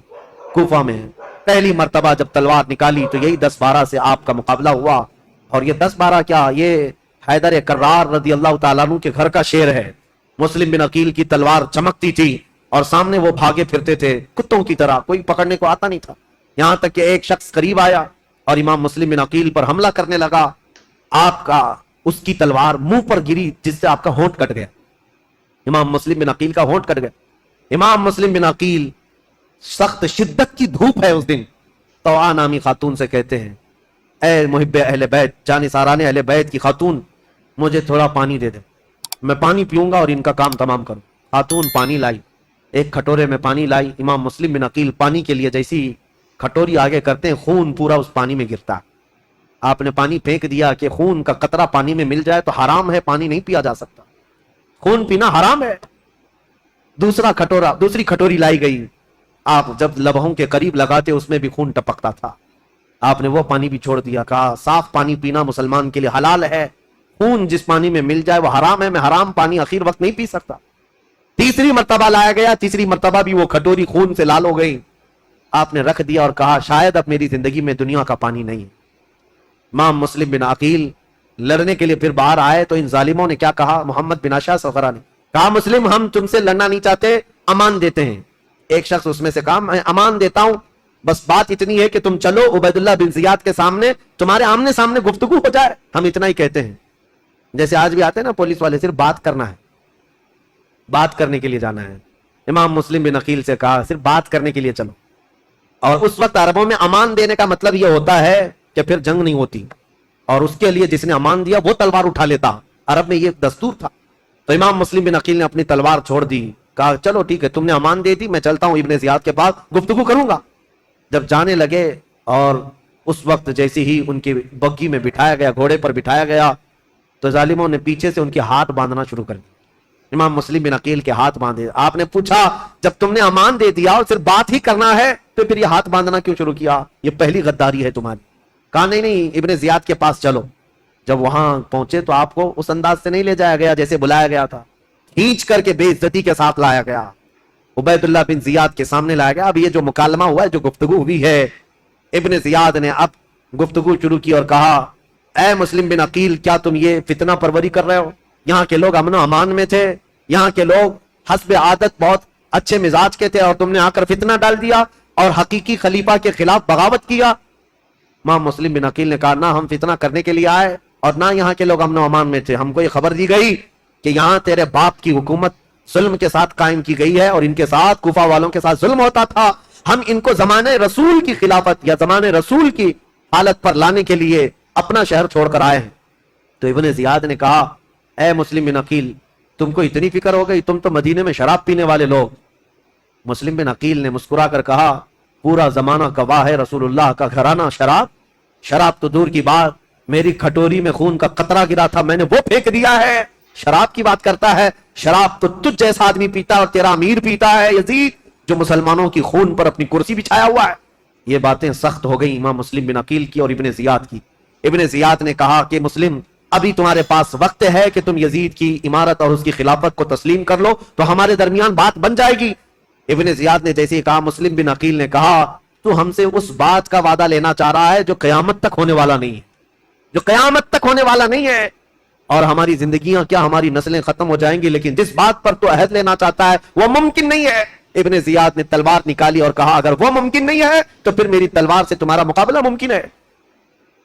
کوفہ میں پہلی مرتبہ جب تلوار نکالی تو یہی 10-12 سے آپ کا مقابلہ ہوا. اور یہ 10-12 کیا، یہ حیدر کرار رضی اللہ تعالیٰ عنہ کے گھر کا شیر ہے. مسلم بن عقیل کی تلوار چمکتی تھی اور سامنے وہ بھاگے پھرتے تھے کتوں کی طرح، کوئی پکڑنے کو آتا نہیں تھا. یہاں تک کہ ایک شخص قریب آیا اور امام مسلم بن عقیل پر حملہ کرنے لگا. آپ کا اس کی تلوار منہ پر گری جس سے آپ کا ہونٹ کٹ گیا. امام مسلم بن عقیل کا ہونٹ کٹ گیا. امام مسلم بن عقیل، سخت شدت کی دھوپ ہے اس دن، طوعا نامی خاتون سے کہتے ہیں اے محب اہل بیت، جانثاران اہل بیت کی خاتون، مجھے تھوڑا پانی دے دے، میں پانی پیوں گا اور ان کا کام تمام کروں. خاتون پانی لائی، ایک کھٹورے میں پانی لائی. امام مسلم بن عقیل پانی کے لیے جیسی کھٹوری آگے کرتے ہیں خون پورا اس پانی میں گرتا. آپ نے پانی پھینک دیا کہ خون کا قطرہ پانی میں مل جائے تو حرام ہے، پانی نہیں پیا جا سکتا، خون پینا حرام ہے. دوسری کھٹوری لائی گئی. آپ جب لبوں کے قریب لگاتے اس میں بھی خون ٹپکتا تھا. آپ نے وہ پانی بھی چھوڑ دیا، کہا صاف پانی پینا مسلمان کے لیے حلال ہے، خون جس پانی میں مل جائے وہ حرام ہے، میں حرام پانی اخیر وقت نہیں پی سکتا. تیسری مرتبہ لایا گیا، تیسری مرتبہ بھی وہ کھٹوری خون سے لال ہو گئی. آپ نے رکھ دیا اور کہا شاید اب میری زندگی میں دنیا کا پانی نہیں ہے. امام مسلم بن عقیل لڑنے کے لیے پھر باہر آئے تو ان ظالموں نے کیا کہا، محمد بن اشعث وغیرہ نے کہا مسلم ہم تم سے لڑنا نہیں چاہتے، امان دیتے ہیں. ایک شخص اس میں سے کہا میں امان دیتا ہوں، بس بات اتنی ہے کہ تم چلو عبید اللہ بن زیاد کے سامنے، تمہارے آمنے سامنے گفتگو ہو جائے. ہم اتنا ہی کہتے ہیں. جیسے آج بھی آتے ہیں نا پولیس والے، صرف بات کرنا ہے، بات کرنے کے لیے جانا ہے. امام مسلم بن عقیل سے کہا صرف بات کرنے کے لیے چلو. اور اس وقت عربوں میں امان دینے کا مطلب یہ ہوتا ہے کہ پھر جنگ نہیں ہوتی، اور اس کے لیے جس نے امان دیا وہ تلوار اٹھا لیتا. عرب میں یہ دستور تھا. تو امام مسلم بن عقیل نے اپنی تلوار چھوڑ دی، کہا چلو ٹھیک ہے تم نے امان دے دی، میں چلتا ہوں ابن زیاد کے پاس گفتگو کروں گا. جب جانے لگے اور اس وقت جیسے ہی ان کی بگی میں بٹھایا گیا، گھوڑے پر بٹھایا گیا، تو ظالموں نے پیچھے سے ان کے ہاتھ باندھنا شروع کر دیا. امام مسلم بن عقیل کے ہاتھ باندھے. آپ نے پوچھا جب تم نے امان دے دیا اور صرف بات ہی کرنا ہے تو پھر یہ ہاتھ باندھنا کیوں شروع کیا؟ یہ پہلی غداری ہے تمہاری. کہا نہیں ابن زیاد کے پاس چلو. جب وہاں پہنچے تو آپ کو اس انداز سے نہیں لے جایا گیا جیسے بلایا گیا تھا، کھینچ کر کے بے عزتی کے ساتھ لایا گیا، عبید اللہ بن زیاد کے سامنے لایا گیا. اب یہ جو مکالمہ ہوا ہے، جو گفتگو ہوئی ہے، ابن زیاد نے اب گفتگو شروع کی اور کہا اے مسلم بن عقیل، کیا تم یہ فتنہ پروری کر رہے ہو؟ یہاں کے لوگ امن و امان میں تھے، یہاں کے لوگ حسب عادت بہت اچھے مزاج کے تھے، اور تم نے آ کر فتنہ ڈال دیا اور حقیقی خلیفہ کے خلاف بغاوت کیا. امام مسلم بن عقیل نے کہا نہ ہم فتنہ کرنے کے لیے آئے اور نہ یہاں کے لوگ امن و امان میں تھے. ہم کو یہ خبر دی گئی کہ یہاں تیرے باپ کی حکومت ظلم کے ساتھ قائم کی گئی ہے اور ان کے ساتھ کوفہ والوں کے ساتھ ظلم ہوتا تھا. ہم ان کو زمانے رسول کی خلافت یا زمانے رسول کی حالت پر لانے کے لیے اپنا شہر چھوڑ کر آئے ہیں. تو ابن زیاد نے کہا اے مسلم بن عقیل، تم کو اتنی فکر ہو گئی؟ تم تو مدینے میں شراب پینے والے لوگ. مسلم بن عقیل نے مسکرا کر کہا پورا زمانہ گواہ ہے، رسول اللہ کا گھرانہ شراب تو دور کی بات، میری کھٹوری میں خون کا قطرہ گرا تھا، میں نے وہ پھینک دیا ہے. شراب کی بات کرتا ہے؟ شراب تو تجھ جیسا آدمی پیتا اور تیرا امیر پیتا ہے یزید، جو مسلمانوں کی خون پر اپنی کرسی بچھایا ہوا ہے. یہ باتیں سخت ہو گئی امام مسلم بن عقیل کی اور ابن زیاد کی. ابن زیاد نے کہا کہ مسلم، ابھی تمہارے پاس وقت ہے کہ تم یزید کی امارت اور اس کی خلافت کو تسلیم کر لو تو ہمارے درمیان بات بن جائے گی. ابن زیاد نے جیسے ہی کہا، مسلم بن عقیل نے کہا تو ہم سے اس بات کا وعدہ لینا چاہ رہا ہے جو قیامت تک ہونے والا نہیں ہے، جو قیامت تک ہونے والا نہیں ہے. اور ہماری زندگیاں کیا، ہماری نسلیں ختم ہو جائیں گی، لیکن جس بات پر تو عہد لینا چاہتا ہے وہ ممکن نہیں ہے. ابن زیاد نے تلوار نکالی اور کہا اگر وہ ممکن نہیں ہے تو پھر میری تلوار سے تمہارا مقابلہ ممکن ہے.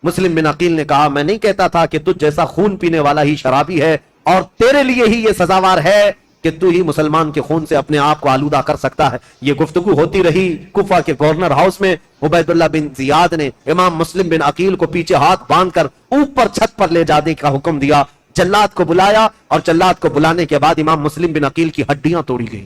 مسلم بن عقیل نے کہا میں نہیں کہتا تھا کہ تجھ جیسا خون پینے والا ہی شرابی ہے، اور تیرے لیے ہی یہ سزاوار ہے کہ تو ہی مسلمان کے خون سے اپنے آپ کو آلودہ کر سکتا ہے. یہ گفتگو ہوتی رہی. کوفہ کے گورنر ہاؤس میں عبید اللہ بن زیاد نے امام مسلم بن عقیل کو پیچھے ہاتھ باندھ کر اوپر چھت پر لے جانے کا حکم دیا. جلاد کو بلایا اور جلاد کو بلانے کے بعد امام مسلم بن عقیل کی ہڈیاں توڑی گئیں،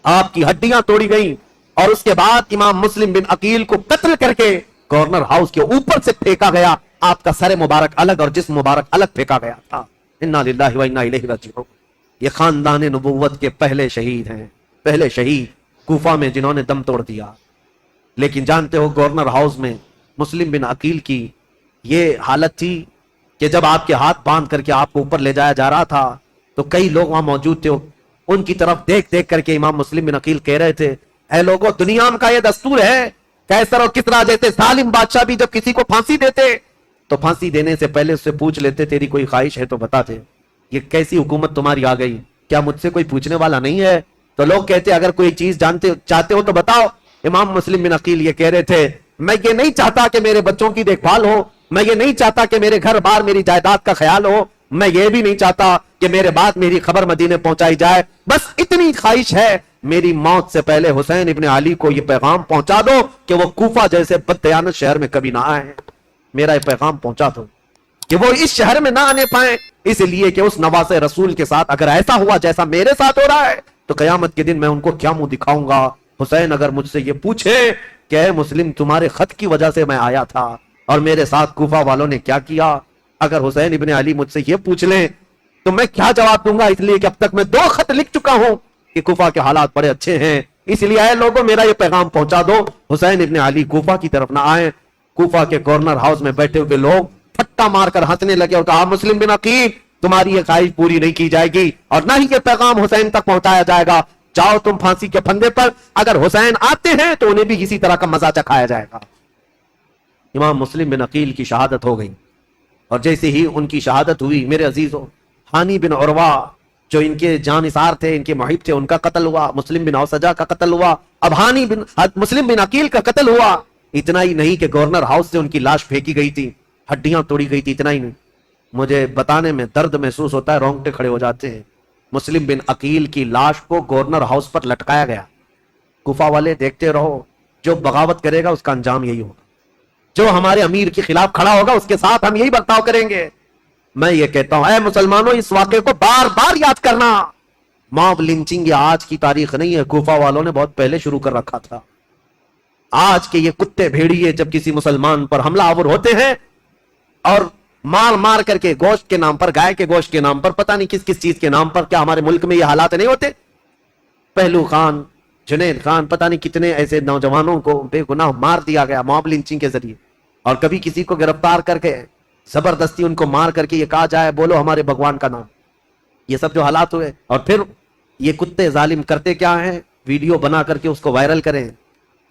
آپ کی ہڈیاں توڑی گئیں، اور اس کے بعد امام مسلم بن عقیل کو قتل کر کے گورنر ہاؤس کے اوپر سے پھینکا گیا. آپ کا سر مبارک الگ اور جسم مبارک الگ پھینکا گیا تھا. انا للہ و انا الیہ راجعون. یہ خاندان نبوت کے پہلے شہید ہیں، پہلے شہید کوفہ میں جنہوں نے دم توڑ دیا. لیکن جانتے ہو گورنر ہاؤس میں مسلم بن عقیل کی یہ حالت تھی کہ جب آپ کے ہاتھ باندھ کر کے آپ کو اوپر لے جایا جا رہا تھا تو کئی لوگ وہاں موجود تھے. ان کی طرف دیکھ دیکھ کر کے امام مسلم بن عقیل کہہ رہے تھے اے لوگو، دنیا کا یہ دستور ہے، کیسر اور کسرا جیسے ظالم بادشاہ بھی جب کسی کو پھانسی دیتے تو پھانسی دینے سے پہلے اس سے پوچھ لیتے تیری کوئی خواہش ہے تو بتا دے. یہ کیسی حکومت تمہاری آ گئی؟ کیا مجھ سے کوئی پوچھنے والا نہیں ہے؟ تو لوگ کہتے اگر کوئی چیز چاہتے ہو تو بتاؤ. امام مسلم بن عقیل یہ کہہ رہے تھے میں یہ نہیں چاہتا کہ میرے بچوں کی دیکھ بھال ہو، میں یہ نہیں چاہتا کہ میرے گھر بار میری جائیداد کا خیال ہو، میں یہ بھی نہیں چاہتا کہ میرے بعد میری خبر مدینے پہنچائی جائے. بس اتنی خواہش ہے میری موت سے پہلے حسین ابن علی کو یہ پیغام پہنچا دو کہ وہ کوفہ جیسے بددیانت شہر میں کبھی نہ آئے. میرا یہ پیغام پہنچا دو کہ وہ اس شہر میں نہ آنے پائیں، اس لیے کہ اس نواز رسول کے ساتھ اگر ایسا ہوا جیسا میرے ساتھ ہو رہا ہے تو قیامت کے دن میں ان کو کیا منہ دکھاؤں گا. حسین اگر مجھ سے یہ پوچھے کہ اے مسلم تمہارے خط کی وجہ سے میں آیا تھا اور میرے ساتھ کوفہ والوں نے کیا کیا، اگر حسین ابن علی مجھ سے یہ پوچھ لیں تو میں کیا جواب دوں گا؟ اس لیے کہ اب تک میں 2 خط لکھ چکا ہوں کہ کوفہ کے حالات بڑے اچھے ہیں. اس لیے اے لوگوں میرا یہ پیغام پہنچا دو حسین ابن علی کوفہ کی طرف نہ آئیں. کوفہ کے گورنر ہاؤس میں بیٹھے ہوئے لوگ پھٹا مار کر ہنسنے لگے اور کہا مسلم بن عقیل تمہاری یہ خواہش پوری نہیں کی جائے گی اور نہ ہی یہ پیغام حسین تک پہنچایا جائے گا. جاؤ تم پھانسی کے پھندے پر، اگر حسین آتے ہیں تو انہیں بھی اسی طرح کا مزہ چکھایا جائے گا. امام مسلم بن عقیل کی شہادت ہو گئی، اور جیسے ہی ان کی شہادت ہوئی میرے عزیزوں، ہانی بن عروہ جو ان کے جانثار تھے، ان کے محب تھے، ان کا قتل ہوا. مسلم بن اوسجہ کا قتل ہوا. اب مسلم بن عقیل کا قتل ہوا. اتنا ہی نہیں کہ گورنر ہاؤس سے ان کی لاش پھینکی گئی تھی، ہڈیاں توڑی گئی تھی. اتنا ہی نہیں، مجھے بتانے میں درد محسوس ہوتا ہے، رونگٹے کھڑے ہو جاتے ہیں. مسلم بن عقیل کی لاش کو گورنر ہاؤس پر لٹکایا گیا. کوفہ والے دیکھتے رہو، جو بغاوت کرے گا اس کا انجام یہی ہوگا، جو ہمارے امیر کے خلاف کھڑا ہوگا اس کے ساتھ ہم یہی برتاؤ کریں گے. میں یہ کہتا ہوں اے مسلمانوں، اس واقعے کو بار بار یاد کرنا. موب لنچنگ یہ آج کی تاریخ نہیں ہے، کوفہ والوں نے بہت پہلے شروع کر رکھا تھا. آج کے یہ کتے بھیڑیے جب کسی مسلمان پر حملہ آور ہوتے ہیں اور مار کر کے گوشت کے نام پر، گائے کے گوشت کے نام پر، پتہ نہیں کس کس چیز کے نام پر، کیا ہمارے ملک میں یہ حالات نہیں ہوتے؟ پہلو خان، جنید خان، پتہ نہیں کتنے ایسے نوجوانوں کو بے گناہ مار دیا گیا موب لنچنگ کے ذریعے. اور کبھی کسی کو گرفتار کر کے زبردستی ان کو مار کر کے یہ کہا جائے بولو ہمارے بھگوان کا نام. یہ سب جو حالات ہوئے، اور پھر یہ کتے ظالم کرتے کیا ہیں؟ ویڈیو بنا کر کے اس کو وائرل کریں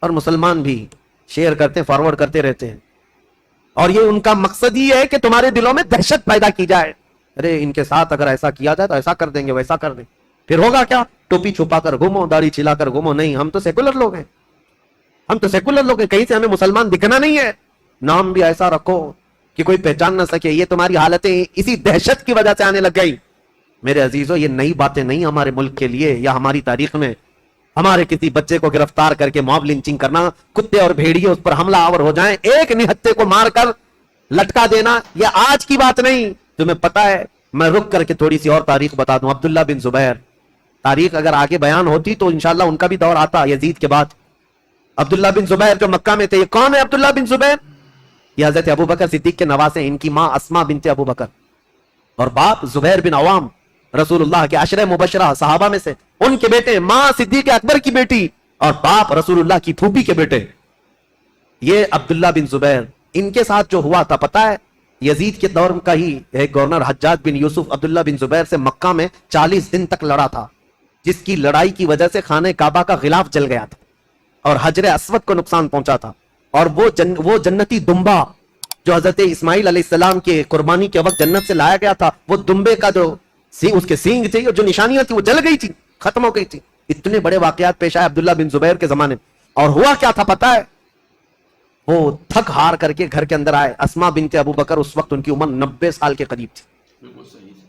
اور مسلمان بھی شیئر کرتے ہیں، فارورڈ کرتے رہتے ہیں. اور یہ ان کا مقصد ہی ہے کہ تمہارے دلوں میں دہشت پیدا کی جائے. ارے ان کے ساتھ اگر ایسا کیا جائے تو ایسا کر دیں گے، ویسا کر دیں. پھر ہوگا کیا؟ ٹوپی چھپا کر گھومو، داڑھی چھلا کر گھومو. نہیں، ہم تو سیکولر لوگ ہیں، ہم تو سیکولر لوگ ہیں، کہیں سے ہمیں مسلمان دکھنا نہیں ہے. نام بھی ایسا رکھو کہ کوئی پہچان نہ سکے. یہ تمہاری حالتیں اسی دہشت کی وجہ سے آنے لگ گئی. میرے عزیزو، یہ نئی باتیں نہیں ہمارے ملک کے لیے یا ہماری تاریخ میں. ہمارے کسی بچے کو گرفتار کر کے موب لنچنگ کرنا، کتے اور بھیڑیے اس پر حملہ آور ہو جائیں، ایک نہتے کو مار کر لٹکا دینا، یہ آج کی بات نہیں. تمہیں پتا ہے، میں رک کر کے تھوڑی سی اور تاریخ بتا دوں. عبداللہ بن زبیر، تاریخ اگر آگے بیان ہوتی تو انشاءاللہ ان کا بھی دور آتا یزید کے بعد. عبداللہ بن زبیر جو مکہ میں تھے، یہ کون ہے عبداللہ بن زبیر؟ یہ حضرت ابو بکر صدیق کے نواسے ہیں. ان کی ماں اسما بنت ابو بکر اور باپ زبیر بن عوام، رسول اللہ کے عشرہ مبشرہ صحابہ میں سے. ان کے بیٹے، ماں صدیق اکبر کی بیٹی اور باپ رسول اللہ کی پھوپھی کے بیٹے. یہ عبداللہ بن زبیر، ان کے ساتھ جو ہوا تھا پتا ہے؟ یزید کے دور کا ہی ایک گورنر حجاج بن یوسف عبداللہ بن زبیر سے مکہ میں 40 دن تک لڑا تھا، جس کی لڑائی کی وجہ سے خانہ کعبہ کا غلاف جل گیا تھا اور حجر اسود کو نقصان پہنچا تھا. اور وہ جنتی دمبا جو حضرت اسماعیل علیہ السلام کے قربانی کے وقت جنت سے لایا گیا تھا، وہ دمبے کا جو اس کے سینگ تھے، جو نشانیاں تھی، وہ جل گئی تھی، ختم ہو گئی تھی. اتنے بڑے واقعات پیش آئے عبداللہ بن زبیر کے زمانے میں. اور ہوا کیا تھا پتا ہے؟ وہ تھک ہار کر کے گھر کے اندر آئے. اسما بنت ابو بکر، اس وقت ان کی عمر 90 سال کے قریب تھی،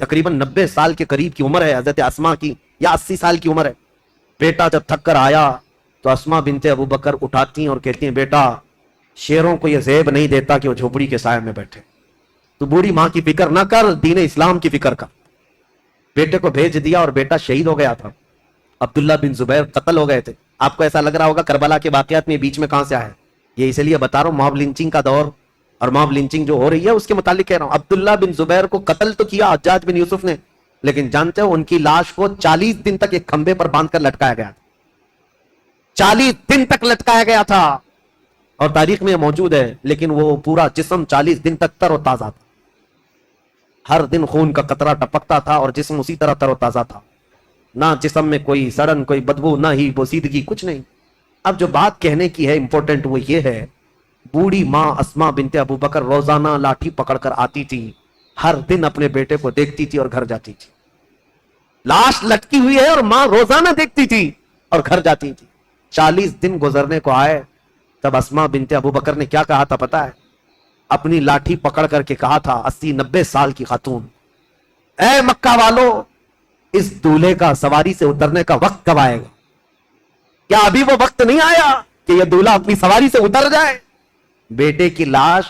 تقریباً 90 سال کے قریب کی عمر ہے حضرت اسما کی، یا 80 سال کی عمر ہے. بیٹا جب تھک کر آیا تو اسما بنت ابو بکر اٹھاتی ہیں اور کہتی ہیں، بیٹا، شیروں کو یہ زیب نہیں دیتا کہ وہ جھوپڑی کے سائے میں بیٹھے. تو بوڑھی ماں کی فکر نہ کر، دین اسلام کی فکر کر. بیٹے کو بھیج دیا اور بیٹا شہید ہو گیا تھا. عبداللہ بن زبیر قتل ہو گئے تھے. آپ کو ایسا لگ رہا ہوگا کربلا کے واقعات میں بیچ میں کہاں سے آئے؟ یہ اس لیے بتا رہا ہوں، موب لنچنگ کا دور اور موب لنچنگ جو ہو رہی ہے اس کے متعلق کہہ رہا ہوں. عبداللہ بن زبیر کو قتل تو کیا حجاج بن یوسف نے، لیکن جانتے ہو ان کی لاش کو 40 دن تک ایک کھمبے پر باندھ کر لٹکایا گیا تھا. 40 دن تک لٹکایا گیا تھا، اور تاریخ میں موجود ہے. لیکن وہ پورا جسم 40 دن تک تر و تازہ تھا. ہر دن خون کا قطرہ ٹپکتا تھا اور جسم اسی طرح تر و تازہ تھا. نہ جسم میں کوئی سڑن، کوئی بدبو، نہ ہی بوسیدگی، کچھ نہیں. اب جو بات کہنے کی ہے امپورٹنٹ وہ یہ ہے، بوڑھی ماں اسما بنت ابو بکر روزانہ لاٹھی پکڑ کر آتی تھی، ہر دن اپنے بیٹے کو دیکھتی تھی اور گھر جاتی تھی. لاش لٹکی ہوئی ہے اور ماں روزانہ دیکھتی تھی اور گھر جاتی تھی. 40 دن گزرنے کو آئے تب اسما بنت ابو بکر نے کیا کہا تھا پتا ہے؟ اپنی لاٹھی پکڑ کر کے کہا تھا، 80-90 سال کی خاتون، اے مکہ والو، اس دولہے کا سواری سے اترنے کا وقت کب آئے گا؟ کیا ابھی وہ وقت نہیں آیا کہ یہ دولہا اپنی سواری سے اتر جائے؟ بیٹے کی لاش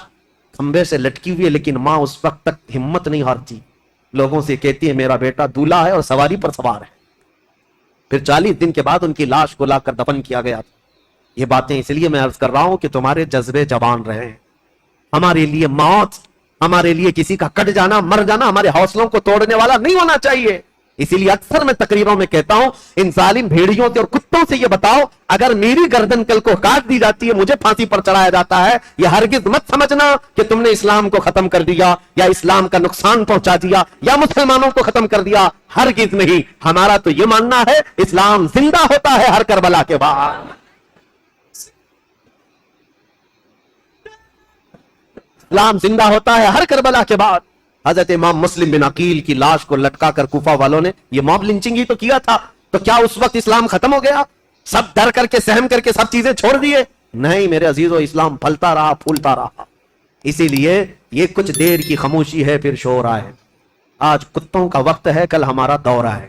کھمبے سے لٹکی ہوئی ہے، لیکن ماں اس وقت تک ہمت نہیں ہارتی، لوگوں سے کہتی ہے میرا بیٹا دولہا ہے اور سواری پر سوار ہے. پھر 40 دن کے بعد ان کی لاش کو لا کر دفن کیا گیا. یہ باتیں اس لیے میں عرض کر رہا ہوں کہ تمہارے جذبے جوان رہے. ہمارے لیے موت، ہمارے لیے کسی کا کٹ جانا، مر جانا ہمارے حوصلوں کو توڑنے والا نہیں ہونا چاہیے. اسی لیے اکثر میں تقریروں میں کہتا ہوں، ان ظالم بھیڑیوں سے اور کتوں سے یہ بتاؤ، اگر میری گردن کل کو کاٹ دی جاتی ہے، مجھے پھانسی پر چڑھایا جاتا ہے، یہ ہرگز مت سمجھنا کہ تم نے اسلام کو ختم کر دیا یا اسلام کا نقصان پہنچا دیا یا مسلمانوں کو ختم کر دیا. ہرگز نہیں. ہمارا تو یہ ماننا ہے اسلام زندہ ہوتا ہے ہر کربلا کے بعد. اسلام زندہ ہوتا ہے ہر کربلا کے بعد. حضرت امام مسلم بن عقیل کی لاش کو لٹکا کر کوفہ والوں نے یہ موب لنچنگ ہی تو کیا تھا. تو کیا اس وقت اسلام ختم ہو گیا؟ سب ڈر کر کے، سہم کر کے سب چیزیں چھوڑ دیے؟ نہیں میرے عزیزو، اسلام پھلتا رہا، پھولتا رہا. اسی لیے یہ کچھ دیر کی خاموشی ہے پھر شور آئے. آج کتوں کا وقت ہے، کل ہمارا دورہ ہے.